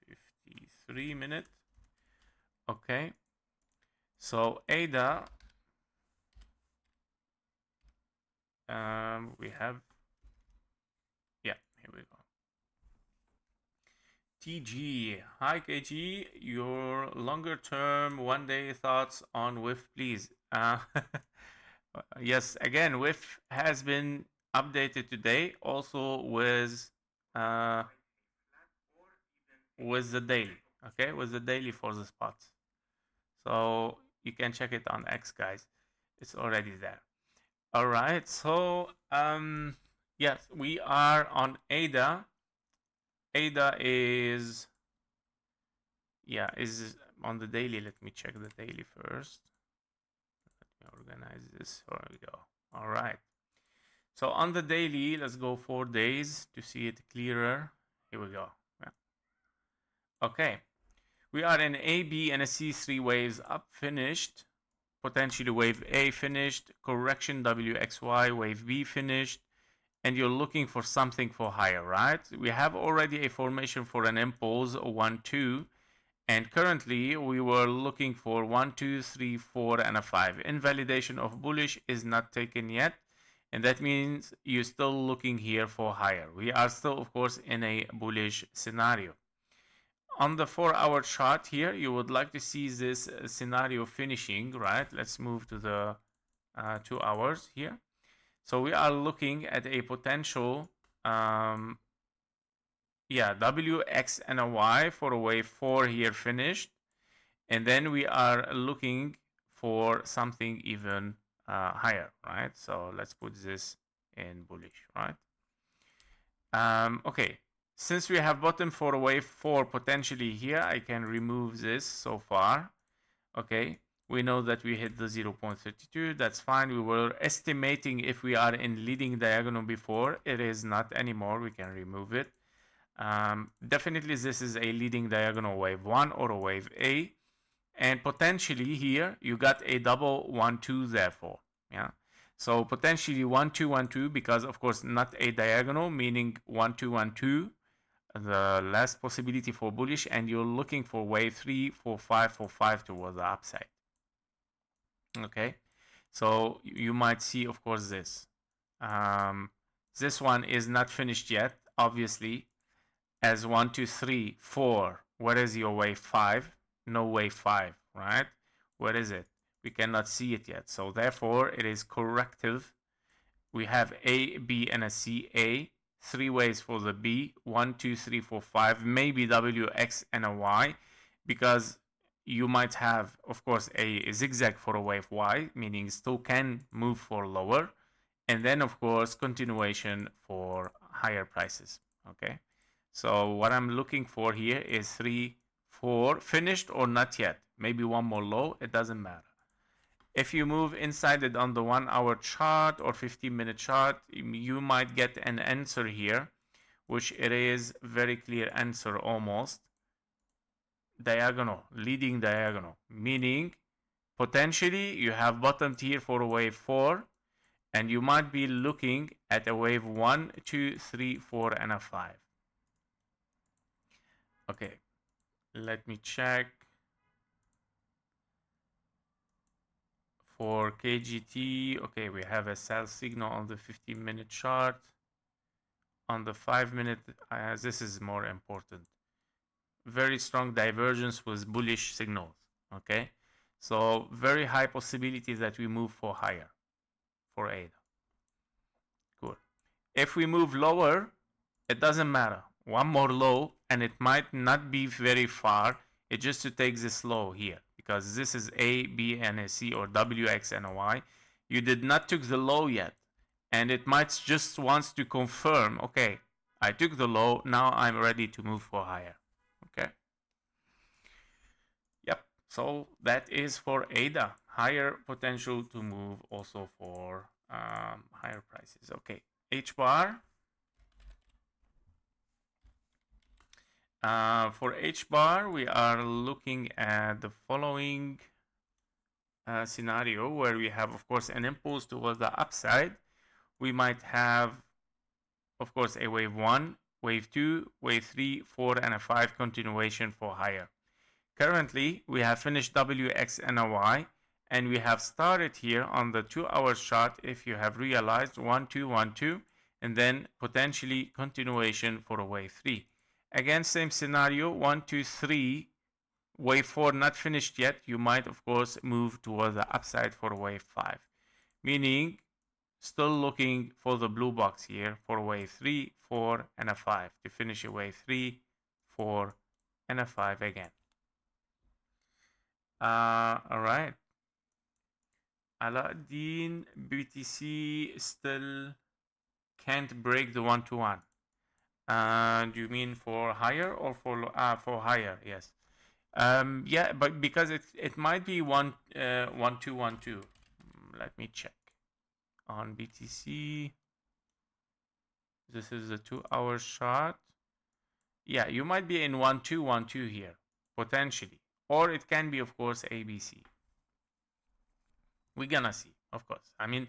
53 minutes. Okay, so ADA, we have, yeah, here we go. TG, hi KG, your longer term 1-day thoughts on WIF, please. Yes, again, WIF has been updated today, also with the daily, okay, with the daily for the spots. So you can check it on X, guys. It's already there. All right, so yes, we are on ADA. ADA is on the daily, let me check the daily first. Let me organize this. There we go. All right. So on the daily, let's go 4 days to see it clearer. Here we go. Yeah. Okay. We are in A, B, and a C, 3 waves up, finished. Potentially wave A finished, correction WXY, wave B finished, and you're looking for something for higher, right? We have already a formation for an impulse, 1, 2, and currently we were looking for 1, 2, 3, 4, and a 5. Invalidation of bullish is not taken yet, and that means you're still looking here for higher. We are still, of course, in a bullish scenario. On the 4-hour chart here, you would like to see this scenario finishing, right? Let's move to the 2 hours here. So we are looking at a potential, W, X, and a Y for a wave 4 here finished. And then we are looking for something even higher, right? So let's put this in bullish, right? Okay. Since we have bottom for wave 4 potentially here, I can remove this so far. Okay, we know that we hit the 0.32. That's fine. We were estimating if we are in leading diagonal before. It is not anymore. We can remove it. Definitely this is a leading diagonal wave 1 or a wave A. And potentially here you got a double 1, 2 therefore. Yeah. So potentially 1, 2, 1, 2 because of course not a diagonal, meaning 1, 2, 1, 2. The last possibility for bullish, and you're looking for wave 3, 4, 5, 4, 5 towards the upside. Okay, so you might see, of course, this. This one is not finished yet, obviously, as 1, 2, 3, 4. Where is your wave 5? No wave 5, right? Where is it? We cannot see it yet. So therefore, it is corrective. We have A, B, and a C. A. 3 waves for the B, 1, 2, 3, 4, 5, maybe W, X, and a Y, because you might have, of course, a zigzag for a wave Y, meaning still can move for lower, and then, of course, continuation for higher prices. Okay, so what I'm looking for here is 3, 4, finished or not yet, maybe one more low, it doesn't matter. If you move inside it on the 1-hour chart or 15-minute chart, you might get an answer here, which it is very clear answer almost. Diagonal, leading diagonal, meaning potentially you have bottomed here for a wave 4, and you might be looking at a wave 1, 2, 3, 4, and a 5. Okay, let me check. For KGT, okay, we have a sell signal on the 15-minute chart. On the 5-minute, this is more important. Very strong divergence with bullish signals, okay? So very high possibility that we move for higher, for ADA. Good. If we move lower, it doesn't matter. One more low, and it might not be very far. It's just to take this low here, because this is A, B, and a C, or W, X, and a Y. You did not took the low yet, and it might just wants to confirm, okay, I took the low, now I'm ready to move for higher. Okay. Yep. So that is for ADA, higher potential to move also for higher prices. Okay. HBAR. For HBAR, we are looking at the following scenario where we have, of course, an impulse towards the upside. We might have, of course, a wave 1, wave 2, wave 3, 4, and a 5 continuation for higher. Currently, we have finished W, X, and a Y, and we have started here on the 2-hour chart, if you have realized, 1, 2, 1, 2, and then potentially continuation for a wave 3. Again, same scenario, 1, 2, 3, wave 4 not finished yet. You might, of course, move toward the upside for wave 5. Meaning, still looking for the blue box here for wave 3, 4, and a 5 to finish a wave 3, 4, and a 5 again. All right. Aladdin, BTC still can't break the 1-to-1. Do you mean for higher or for higher? Yes. Yeah, but because it might be 1212. Let me check on BTC. This is a 2-hour chart. Yeah, you might be in 1212 here potentially, or it can be, of course, ABC. We're gonna see, of course. I mean,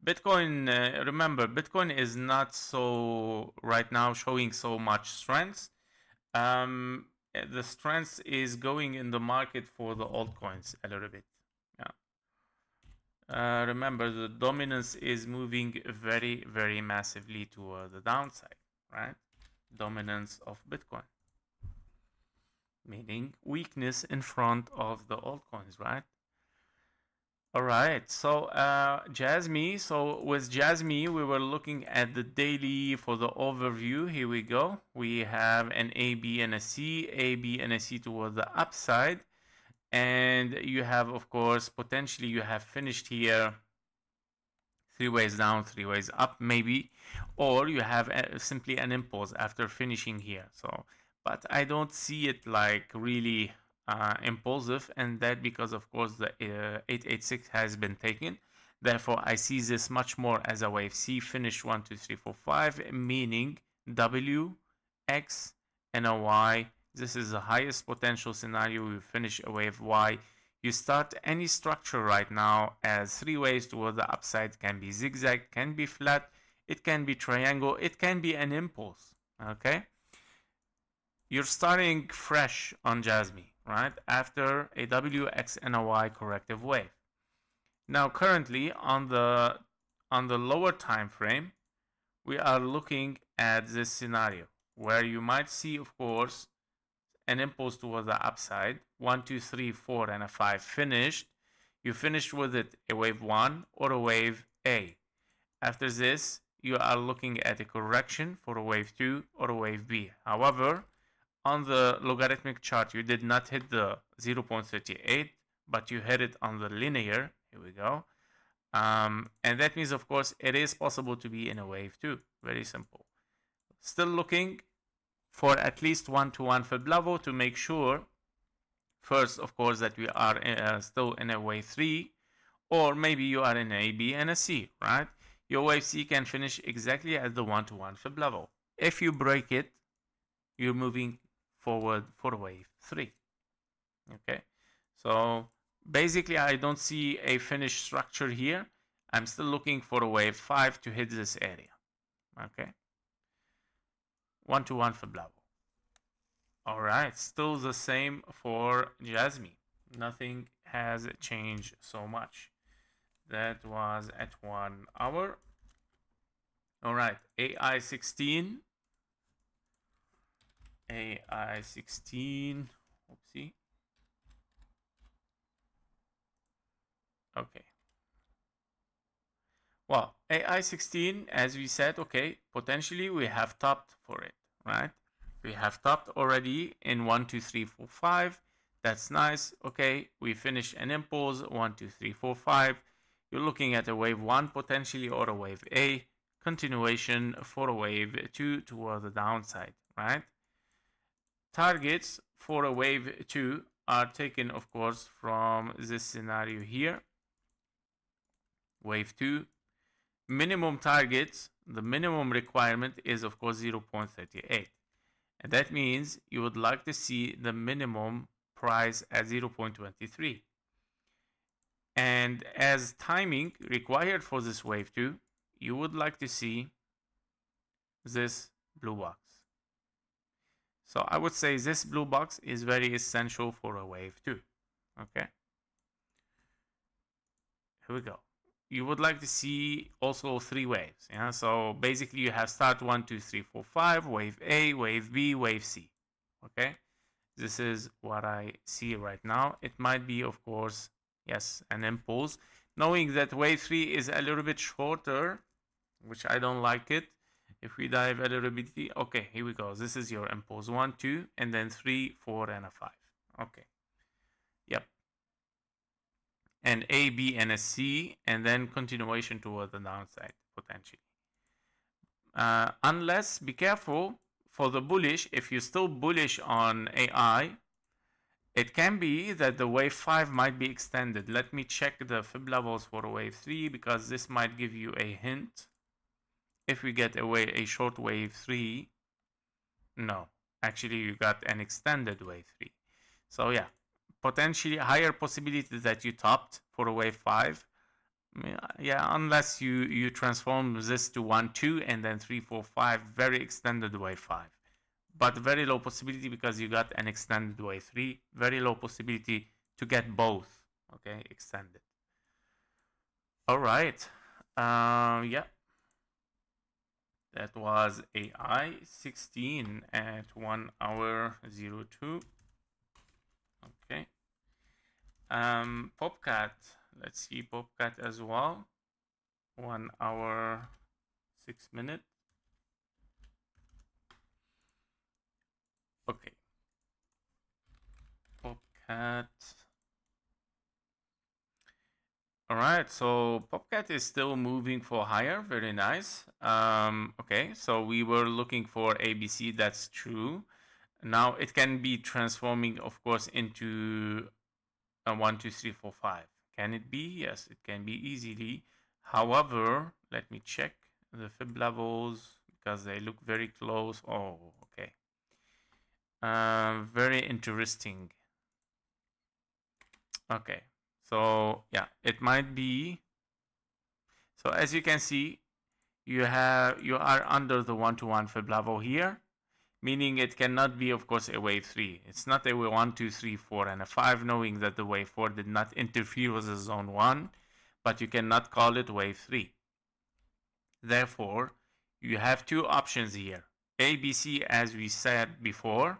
Bitcoin. Remember, Bitcoin is not so right now showing so much strength. The strength is going in the market for the altcoins a little bit. Yeah. Remember, the dominance is moving very, very massively to the downside, right? Dominance of Bitcoin, meaning weakness in front of the altcoins, right? All right, so JASMY. So with JASMY, we were looking at the daily for the overview. Here we go. We have an A, B, and a C. A, B, and a C toward the upside. And you have, of course, potentially you have finished here 3 ways down, 3 ways up, maybe. Or you have simply an impulse after finishing here. So, but I don't see it like really impulsive, and that because of course the 886 has been taken. Therefore I see this much more as a wave C, finish 1 2 3 4 5, meaning W, X, and a Y. This is the highest potential scenario. We finish a wave Y. You start any structure right now as 3 ways toward the upside. Can be zigzag, can be flat, it can be triangle, it can be an impulse. Okay, you're starting fresh on JASMY, right? After a W, X, and a Y corrective wave. Now currently on the lower time frame, we are looking at this scenario where you might see, of course, an impulse toward the upside. 1 2 3 4 and a 5 finished. You finished with it a wave 1 or a wave A. After this, you are looking at a correction for a wave 2 or a wave B. However, on the logarithmic chart, you did not hit the 0.38, but you hit it on the linear. Here we go. And that means, of course, it is possible to be in a wave 2. Very simple. Still looking for at least 1-to-1 fib level to make sure, first, of course, that we are still in a wave 3, or maybe you are in a B and a C, right? Your wave C can finish exactly at the 1-to-1 fib level. If you break it, you're moving forward for wave 3. Okay, so basically I don't see a finished structure here. I'm still looking for a wave 5 to hit this area. Okay, 1-to-1 fib level. All right, still the same for JASMY. Nothing has changed so much. That was at 1 hour. All right, AI16. AI16. Oopsie. Okay. Well, AI16, as we said, okay, potentially we have topped for it, right? We have topped already in 1 2 3 4 5. That's nice. Okay, we finish an impulse 1 2 3 4 5. You're looking at a wave 1 potentially, or a wave A, continuation for a wave 2 toward the downside, right? Targets for a wave 2 are taken, of course, from this scenario here. Wave 2. Minimum targets, the minimum requirement is, of course, 0.38. And that means you would like to see the minimum price at 0.23. And as timing required for this wave 2, you would like to see this blue box. So I would say this blue box is very essential for a wave 2. Okay, here we go. You would like to see also 3 waves. Yeah, so basically you have start 1 2 3 4 5, wave A, wave B, wave C. Okay, this is what I see right now. It might be, of course, yes, an impulse, knowing that wave 3 is a little bit shorter, which I don't like it. If we dive a little bit, okay, here we go. This is your impulse 1 2, and then 3 4 and a 5. Okay, yep, and A, B, and a C, and then continuation toward the downside potentially. Unless, be careful for the bullish. If you're still bullish on AI, It can be that the wave 5 might be extended. Let me check the fib levels for wave 3 because this might give you a hint. If we get a short wave 3, no, actually you got an extended wave 3. So yeah, potentially higher possibility that you topped for a wave 5. Yeah, unless you transform this to 1, 2, and then 3, 4, 5, very extended wave 5. But very low possibility because you got an extended wave 3. Very low possibility to get both, okay, extended. All right. Yeah. That was AI 16 at 1 hour 02. Okay. POPCAT. Let's see POPCAT as well. 1 hour 6 minutes. Okay. POPCAT. All right, so POPCAT is still moving for higher. Very nice. Okay, so we were looking for ABC. That's true. Now it can be transforming, of course, into a 1, 2, 3, 4, 5. Can it be? Yes, it can be easily. However, let me check the fib levels because they look very close. Oh, okay. Very interesting. Okay, so yeah, it might be. So as you can see, you are under the 1-to-1 fib level here, meaning it cannot be, of course, a wave 3. It's not a 1, 2, 3, 4, and a 5, knowing that the wave 4 did not interfere with the zone 1, but you cannot call it wave 3. Therefore, you have two options here. ABC, as we said before,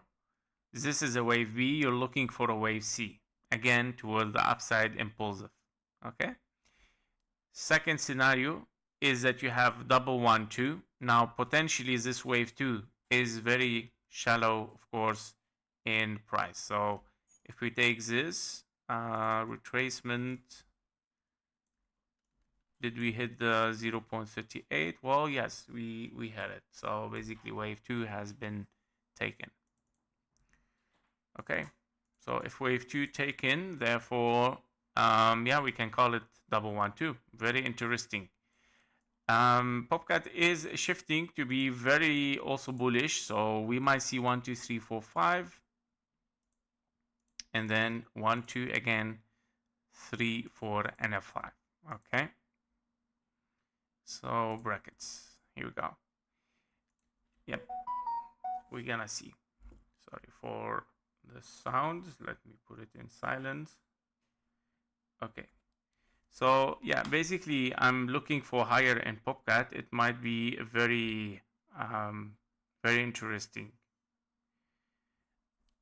this is a wave B, you're looking for a wave C. Again, toward the upside impulsive. Okay? Second scenario is that you have double 1, 2. Now, potentially this wave 2 is very shallow, of course, in price. So if we take this retracement, did we hit the 0.38? Well, yes, we had it. So basically wave 2 has been taken. Okay, so if wave 2 taken, therefore, yeah, we can call it double 1, 2. Very interesting. POPCAT is shifting to be very also bullish, so we might see 1, 2, 3, 4, 5, and then 1, 2 again, 3, 4, and a 5. Okay, so brackets, here we go. Yep, we're gonna see. Sorry for the sounds, let me put it in silence. Okay, so yeah, basically I'm looking for higher in POPCAT. It might be very very interesting.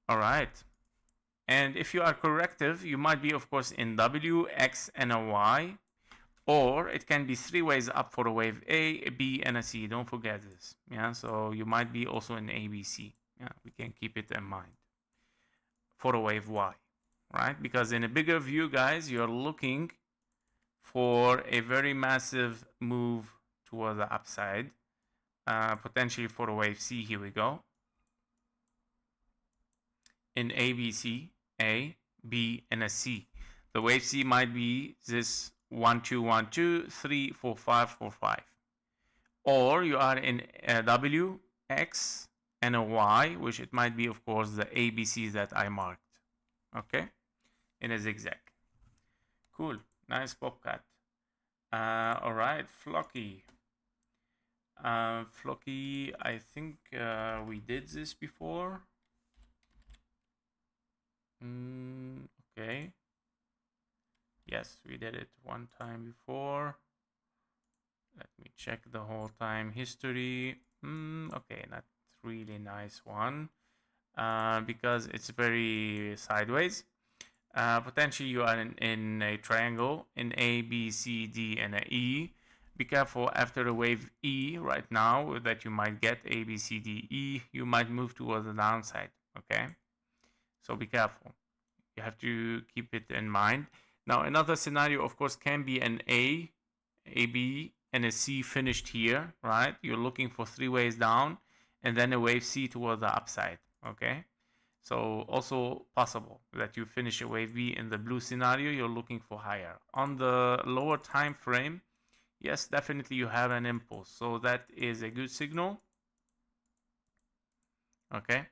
All right, and if you are corrective, you might be, of course, in W, X, and a Y, or it can be 3 ways up for a wave A, B, and a C. Don't forget this. Yeah, so you might be also in ABC. Yeah, we can keep it in mind for a wave Y, right? Because in a bigger view, guys, you're looking for a very massive move toward the upside, potentially for a wave C. Here we go. In ABC, A, B, and a C. The wave C might be this 1, 2, 1, 2, 3, 4, 5, 4, 5. Or you are in a W, X, and a Y, which it might be, of course, the ABC that I marked. Okay, in a zigzag. Cool, nice POPCAT. All right, FLOKI. FLOKI, I think we did this before. Okay. Yes, we did it one time before. Let me check the whole time history. Okay, not really nice one because it's very sideways. Potentially you are in a triangle in A, B, C, D, and a E. Be careful after the wave E right now that you might get A, B, C, D, E. You might move towards the downside. Okay, so be careful. You have to keep it in mind. Now another scenario, of course, can be an A, B, and a C finished here, right? You're looking for 3 ways down and then a wave C toward the upside. Okay, So also possible that you finish a wave B in the blue scenario, you're looking for higher. On the lower time frame, yes, definitely you have an impulse. So that is a good signal. Okay,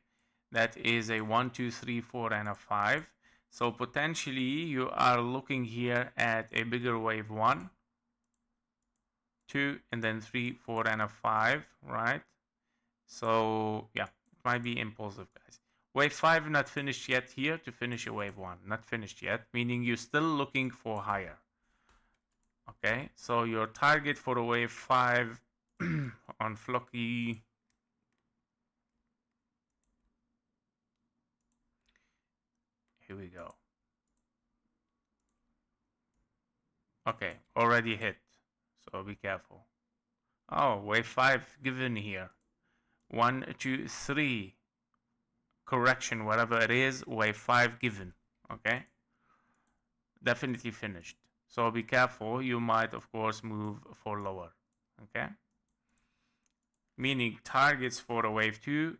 that is a 1, 2, 3, 4, and a 5. So potentially you are looking here at a bigger wave 1, 2, and then 3, 4, and a 5, right? So yeah, it might be impulsive, guys. Wave 5 not finished yet here to finish a wave 1. Not finished yet, meaning you're still looking for higher. Okay, so your target for a wave 5 on FLOKI. Here we go. Okay, already hit. So be careful. Oh, wave 5 given here. 1, 2, 3. Correction, whatever it is, wave 5 given. Okay? Definitely finished. So be careful. You might, of course, move for lower. Okay? Meaning targets for a wave 2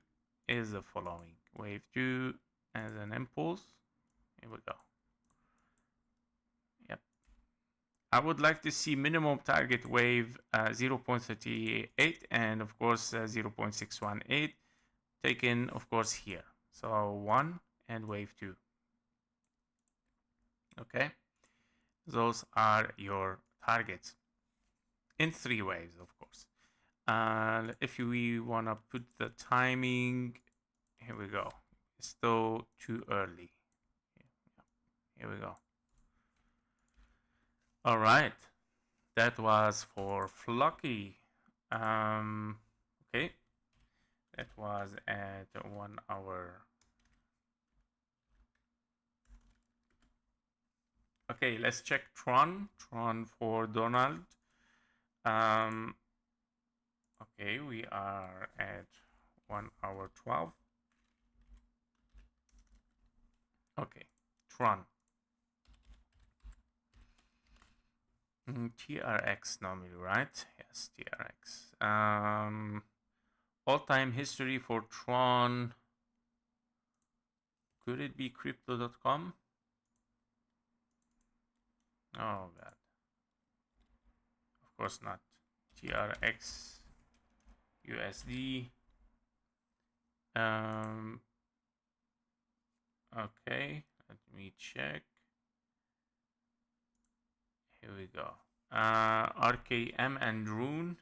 is the following. Wave 2 as an impulse. Here we go. Yep. I would like to see minimum target wave 0.38 and of course 0.618 taken of course here. So 1 and wave 2. Okay, those are your targets in 3 waves, of course. And if we want to put the timing, here we go. It's still too early. Here we go. All right, that was for FLOKI. Okay, that was at 1 hour. Okay, let's check TRON. TRON for Donald. Okay, we are at 1 hour 12. Okay, TRON. TRX normally, right? Yes, TRX. All-time history for TRON. Could it be crypto.com? Oh god. Of course not. TRX USD. Okay, let me check. Here we go. RKM and RUNE.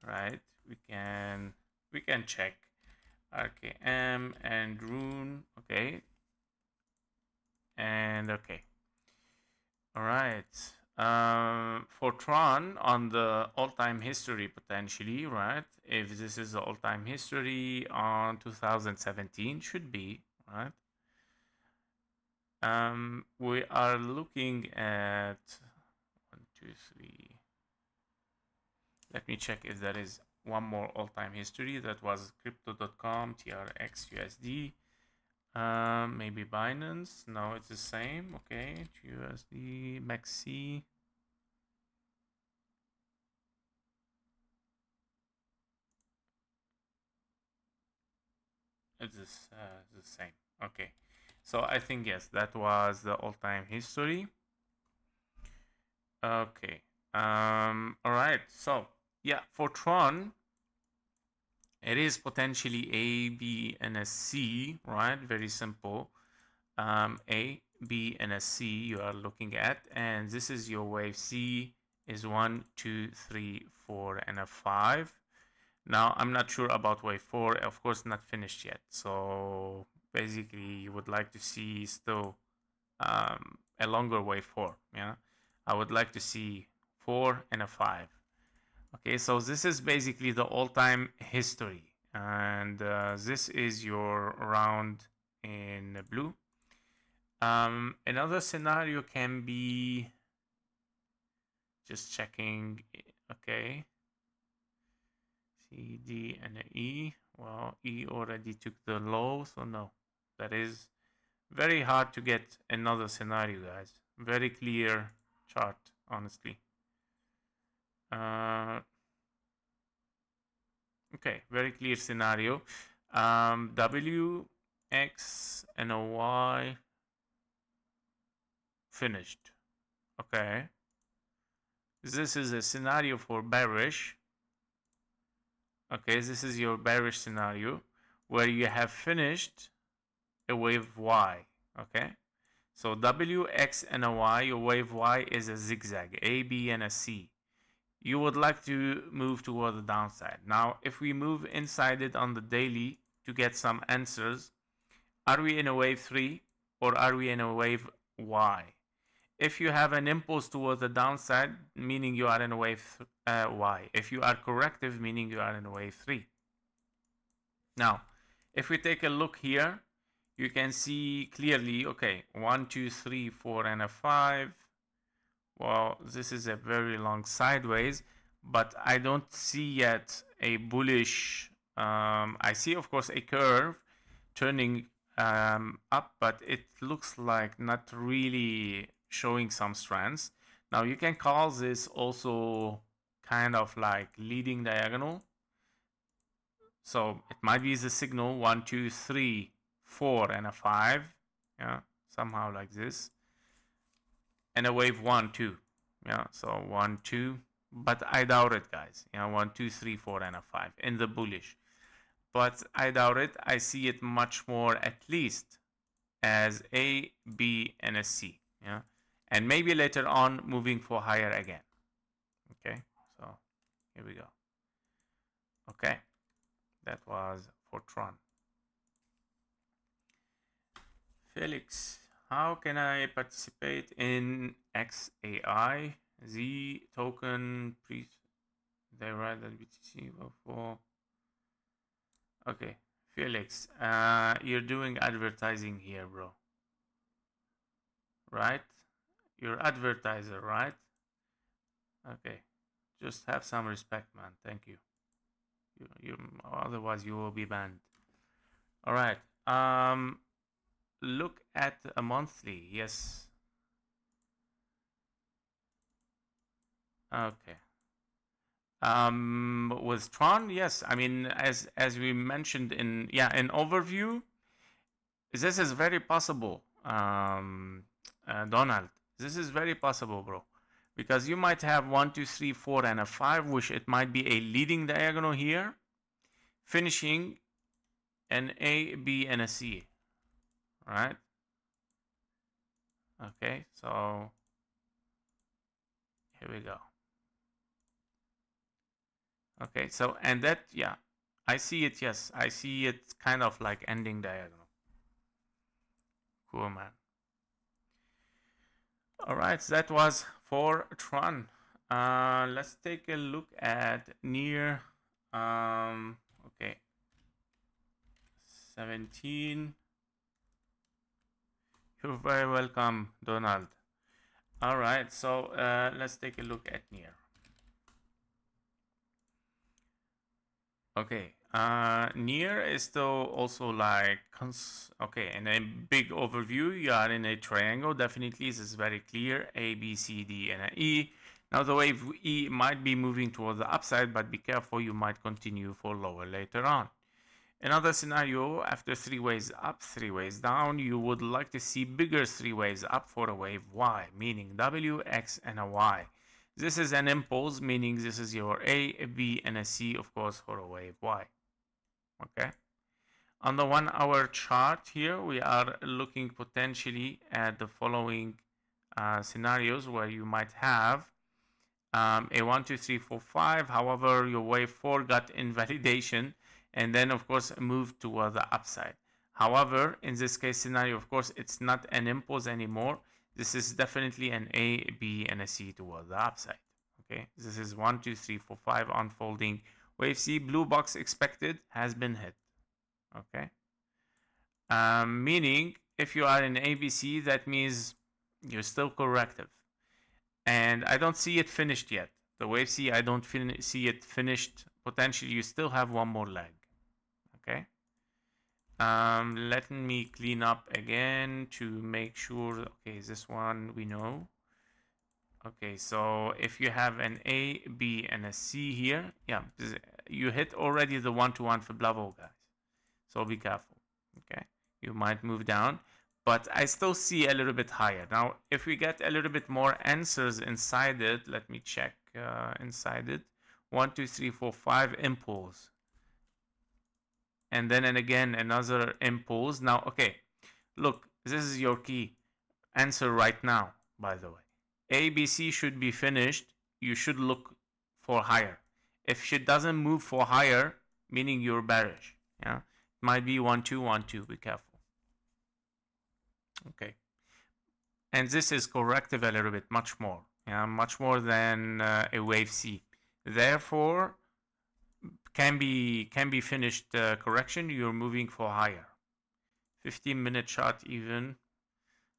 Right, we can check RKM and RUNE. Okay, and okay. All right. For TRON on the all-time history potentially, right? If this is the all-time history on 2017, should be right. We are looking at 1, 2, 3. Let me check if there is one more all-time history. That was crypto.com, TRX, USD. Maybe Binance. No, it's the same. Okay, USD, Maxi. It's the same. Okay, so I think yes, that was the all-time history. Okay. All right. So yeah, for TRON, it is potentially A, B, and a C, right? Very simple. A, B, and a C you are looking at, and this is your wave. C is 1, 2, 3, 4, and a 5. Now I'm not sure about wave 4, of course not finished yet. So basically you would like to see still a longer wave 4. Yeah, I would like to see 4 and a 5. Okay, so this is basically the all-time history, and this is your round in blue. Another scenario can be just checking. Okay, C, D, and E. Well, E already took the low, so no. That is very hard to get another scenario, guys. Very clear chart, honestly. Okay, very clear scenario. W X and a Y finished. Okay. This is a scenario for bearish. Okay, this is your bearish scenario where you have finished a wave Y. Okay. So W, X, and a Y, your wave Y is a zigzag, A, B, and a C. You would like to move toward the downside. Now, if we move inside it on the daily to get some answers, are we in a wave 3 or are we in a wave Y? If you have an impulse toward the downside, meaning you are in a wave Y. If you are corrective, meaning you are in a wave 3. Now, if we take a look here, you can see clearly, okay, 1, 2, 3, 4, and a 5. Well, this is a very long sideways, but I don't see yet a bullish. I see, of course, a curve turning up, but it looks like not really showing some strengths. Now, you can call this also kind of like leading diagonal. So it might be the signal 1, 2, 3, 4, and a 5. Yeah, somehow like this. And a wave 1, 2. Yeah, so 1, 2. But I doubt it, guys. Yeah, 1, 2, 3, 4, and a 5 in the bullish. But I doubt it. I see it much more, at least, as A, B, and a C. Yeah, and maybe later on moving for higher again. Okay, so here we go. Okay, that was for TRON. Felix, how can I participate in XAI? Z token, please. They write that BTC for. Okay, Felix, you're doing advertising here, bro. Right? You're advertiser, right? Okay, just have some respect, man. Thank you. Otherwise you will be banned. All right. Look at a monthly. Yes. Okay. With TRON, yes. I mean, as we mentioned in overview, this is very possible. Donald, this is very possible, bro, because you might have 1, 2, 3, 4, and a 5, which it might be a leading diagonal here, finishing an A, B, and a C. Right? Okay, so here we go. Okay, so and that, yeah, I see it. Yes, I see it kind of like ending diagonal. Cool, man. All right, that was for TRON. Let's take a look at near. Okay, 17. You're very welcome, Donald. All right, so let's take a look at near. Okay, near is still also like, okay, in a big overview, you are in a triangle. Definitely, this is very clear. A, B, C, D, and an E. Now, the wave E might be moving towards the upside, but be careful, you might continue for lower later on. Another scenario, after 3 waves up, 3 waves down, you would like to see bigger 3 waves up for a wave Y, meaning W, X, and a Y. This is an impulse, meaning this is your A, B, and a C, of course, for a wave Y. Okay. On the 1 hour chart here, we are looking potentially at the following scenarios where you might have a 1, 2, 3, 4, 5. However, your wave 4 got invalidation and then, of course, moved toward the upside. However, in this case scenario, of course, it's not an impulse anymore. This is definitely an A, B, and a C toward the upside. Okay, this is 1, 2, 3, 4, 5 unfolding. Wave C, blue box expected, has been hit. Okay, meaning if you are in ABC, that means you're still corrective. And I don't see it finished yet. The wave C, I don't see it finished. Potentially, you still have one more leg. Okay. Let me clean up again to make sure. Okay, this one we know. Okay, so if you have an A, B, and a C here, yeah, you hit already the 1-to-1 Fib level, guys. So be careful. Okay, you might move down, but I still see a little bit higher. Now, if we get a little bit more answers inside it, let me check inside it. 1, 2, 3, 4, 5 impulse. And then and again another impulse. Now, okay, look, this is your key answer right now, by the way. ABC should be finished. You should look for higher. If it doesn't move for higher, meaning you're bearish. Yeah, it might be 1, 2, 1, 2. Be careful. Okay, and this is corrective a little bit, much more. Yeah, much more than a wave C. Therefore, can be finished correction. You're moving for higher. 15-minute chart even.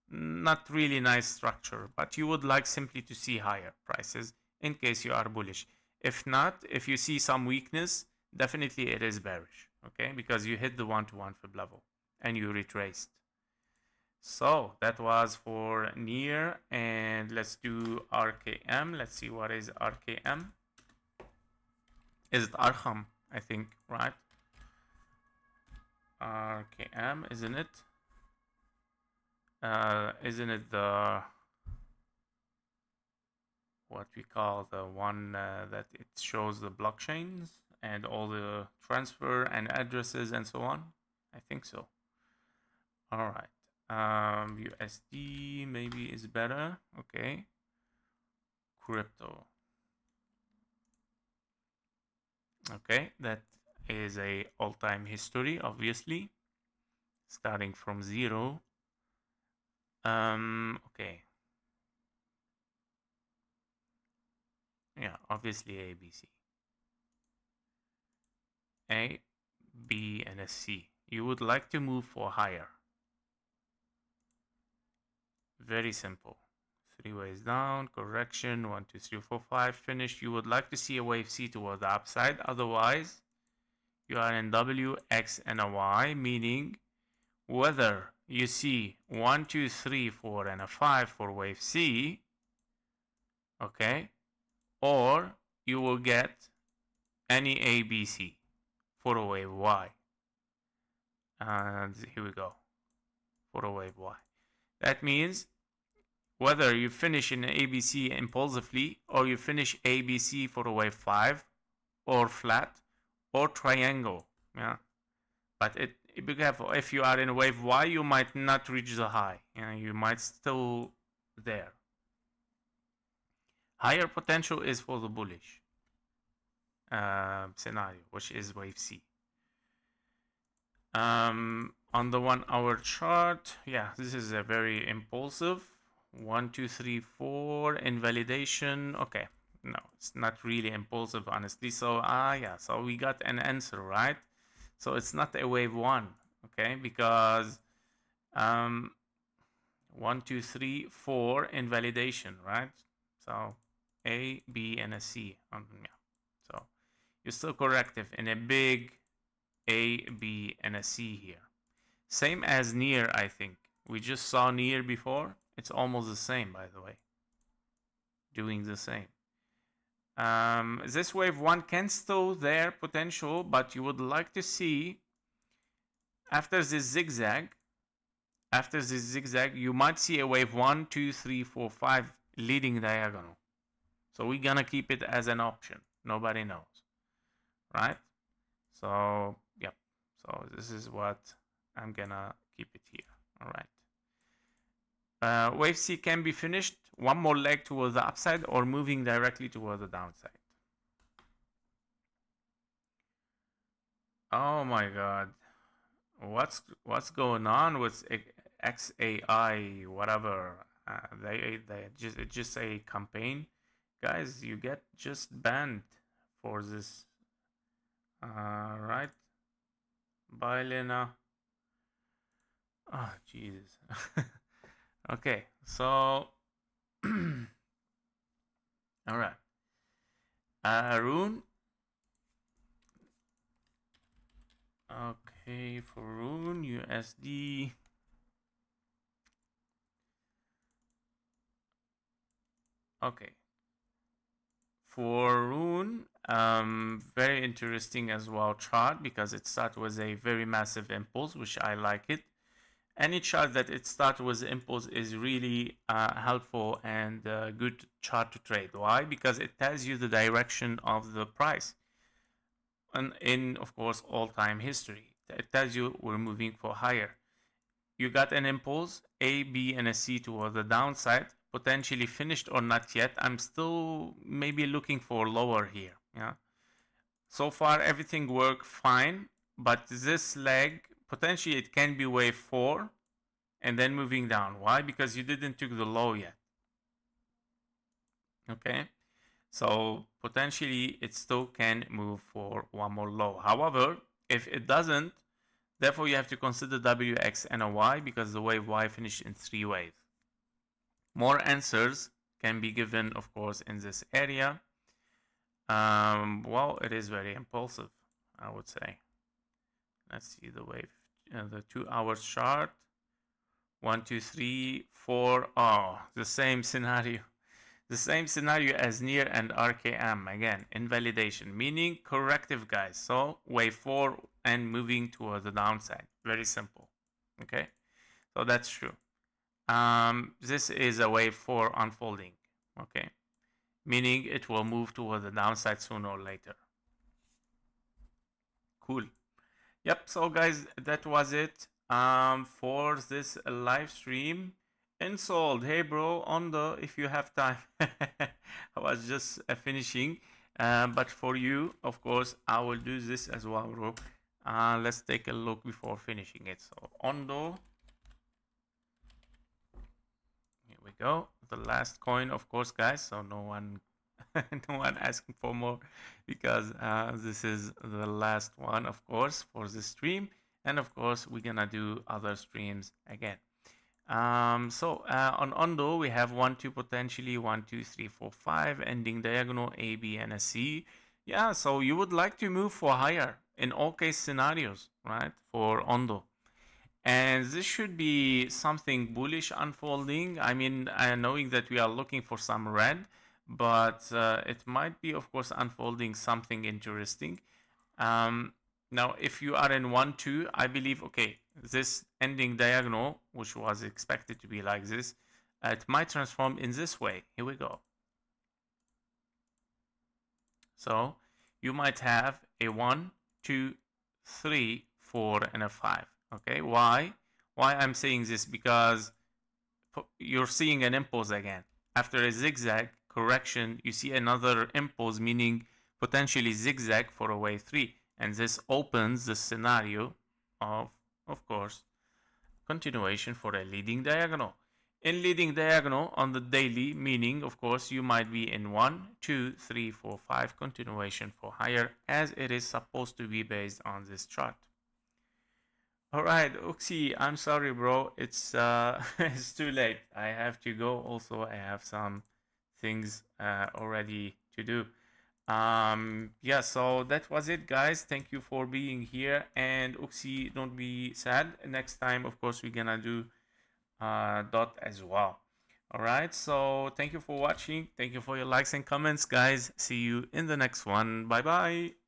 Not really nice structure, but you would like simply to see higher prices in case you are bullish. If not, if you see some weakness, definitely it is bearish, okay? Because you hit the 1-to-1 fib level and you retraced. So that was for near, and let's do RKM. Let's see what is RKM. Is it ARKM? I think, right? RKM, isn't it? Isn't it the what we call the one that it shows the blockchains and all the transfer and addresses and so on? I think so. All right. USD maybe is better. Okay. Crypto. Okay, that is a all-time history, obviously, starting from 0. Okay. Yeah, obviously A, B, C. A, B, and a C. You would like to move for higher. Very simple. 3 ways down, correction, 1, 2, 3, 4, 5, finish. You would like to see a wave C toward the upside. Otherwise, you are in W, X, and a Y, meaning whether you see 1, 2, 3, 4, and a 5 for wave C, okay, or you will get any A, B, C for a wave Y. And here we go, for a wave Y. That means whether you finish in ABC impulsively or you finish ABC for a wave 5 or flat or triangle, yeah. But be careful, if you are in wave Y, you might not reach the high, you might still there. Higher potential is for the bullish scenario, which is wave C. On the 1 hour chart, yeah, this is a very impulsive. 1, 2, 3, 4 invalidation. Okay, no, it's not really impulsive, honestly. So yeah, so we got an answer, right? So it's not a wave 1, okay, because 1, 2, 3, 4 invalidation, right? So A, B, and a C. Yeah. So you're still corrective in a big A, B, and a C here. Same as near, I think. We just saw near before. It's almost the same, by the way. Doing the same. This wave 1 can still there potential, but you would like to see after this zigzag, you might see a wave 1, 2, 3, 4, 5 leading diagonal. So we're gonna keep it as an option. Nobody knows, right? So yep. So this is what I'm gonna keep it here. All right. Wave C can be finished, one more leg towards the upside or moving directly towards the downside. Oh my god. What's going on with XAI, whatever? It's just a campaign. Guys, you get just banned for this. Right? Bye, Lena. Oh, Jesus. Okay, so all right. RUNE. Okay, for RUNE, USD. Okay. For RUNE, very interesting as well chart because it starts with a very massive impulse, which I like it. Any chart that it starts with impulse is really helpful and good chart to trade. Why? Because it tells you the direction of the price, and in of course all-time history it tells you we're moving for higher. You got an impulse A, B, and a C toward the downside, potentially finished or not yet. I'm still maybe looking for lower here. Yeah, so far everything worked fine, but this leg potentially it can be wave 4 and then moving down. Why? Because you didn't took the low yet. Okay, so potentially it still can move for one more low. However, if it doesn't, therefore you have to consider WX and a Y, because the wave Y finished in 3 waves. More answers can be given, of course, in this area. Well, it is very impulsive, I would say. Let's see the wave, the 2 hours chart. 1, 2, 3, 4. Oh, the same scenario. The same scenario as near and RKM. Again, invalidation, meaning corrective, guys. So wave 4 and moving toward the downside. Very simple. Okay, so that's true. This is a wave 4 unfolding. Okay, meaning it will move toward the downside sooner or later. Cool. Yep, so guys, that was it for this live stream. Unsold. Hey bro, ONDO, if you have time. I was just finishing, but for you, of course, I will do this as well, bro. Let's take a look before finishing it. So ONDO, here we go. The last coin, of course, guys. So no one no one asking for more, because this is the last one, of course, for the stream. And of course, we're gonna do other streams again. So on ONDO, we have 1, 2, potentially 1, 2, 3, 4, 5, ending diagonal A, B, and a C. Yeah, so you would like to move for higher in all case scenarios, right, for ONDO. And this should be something bullish unfolding. I mean, knowing that we are looking for some red, but it might be, of course, unfolding something interesting. Now, if you are in 1, 2, I believe, okay, this ending diagonal, which was expected to be like this, it might transform in this way. Here we go. So you might have a 1, 2, 3, 4, and a 5. Okay, why? Why I'm saying this? Because you're seeing an impulse again. After a zigzag correction, you see another impulse, meaning potentially zigzag for a wave 3. And this opens the scenario of course, continuation for a leading diagonal. In leading diagonal on the daily, meaning, of course, you might be in 1, 2, 3, 4, 5, continuation for higher, as it is supposed to be based on this chart. Alright, Oxy, I'm sorry, bro. It's it's too late. I have to go. Also, I have some things already to do. Yeah, so that was it, guys. Thank you for being here. And Oxy, don't be sad. Next time, of course, we're gonna do dot as well. All right, so thank you for watching. Thank you for your likes and comments, guys. See you in the next one. Bye bye.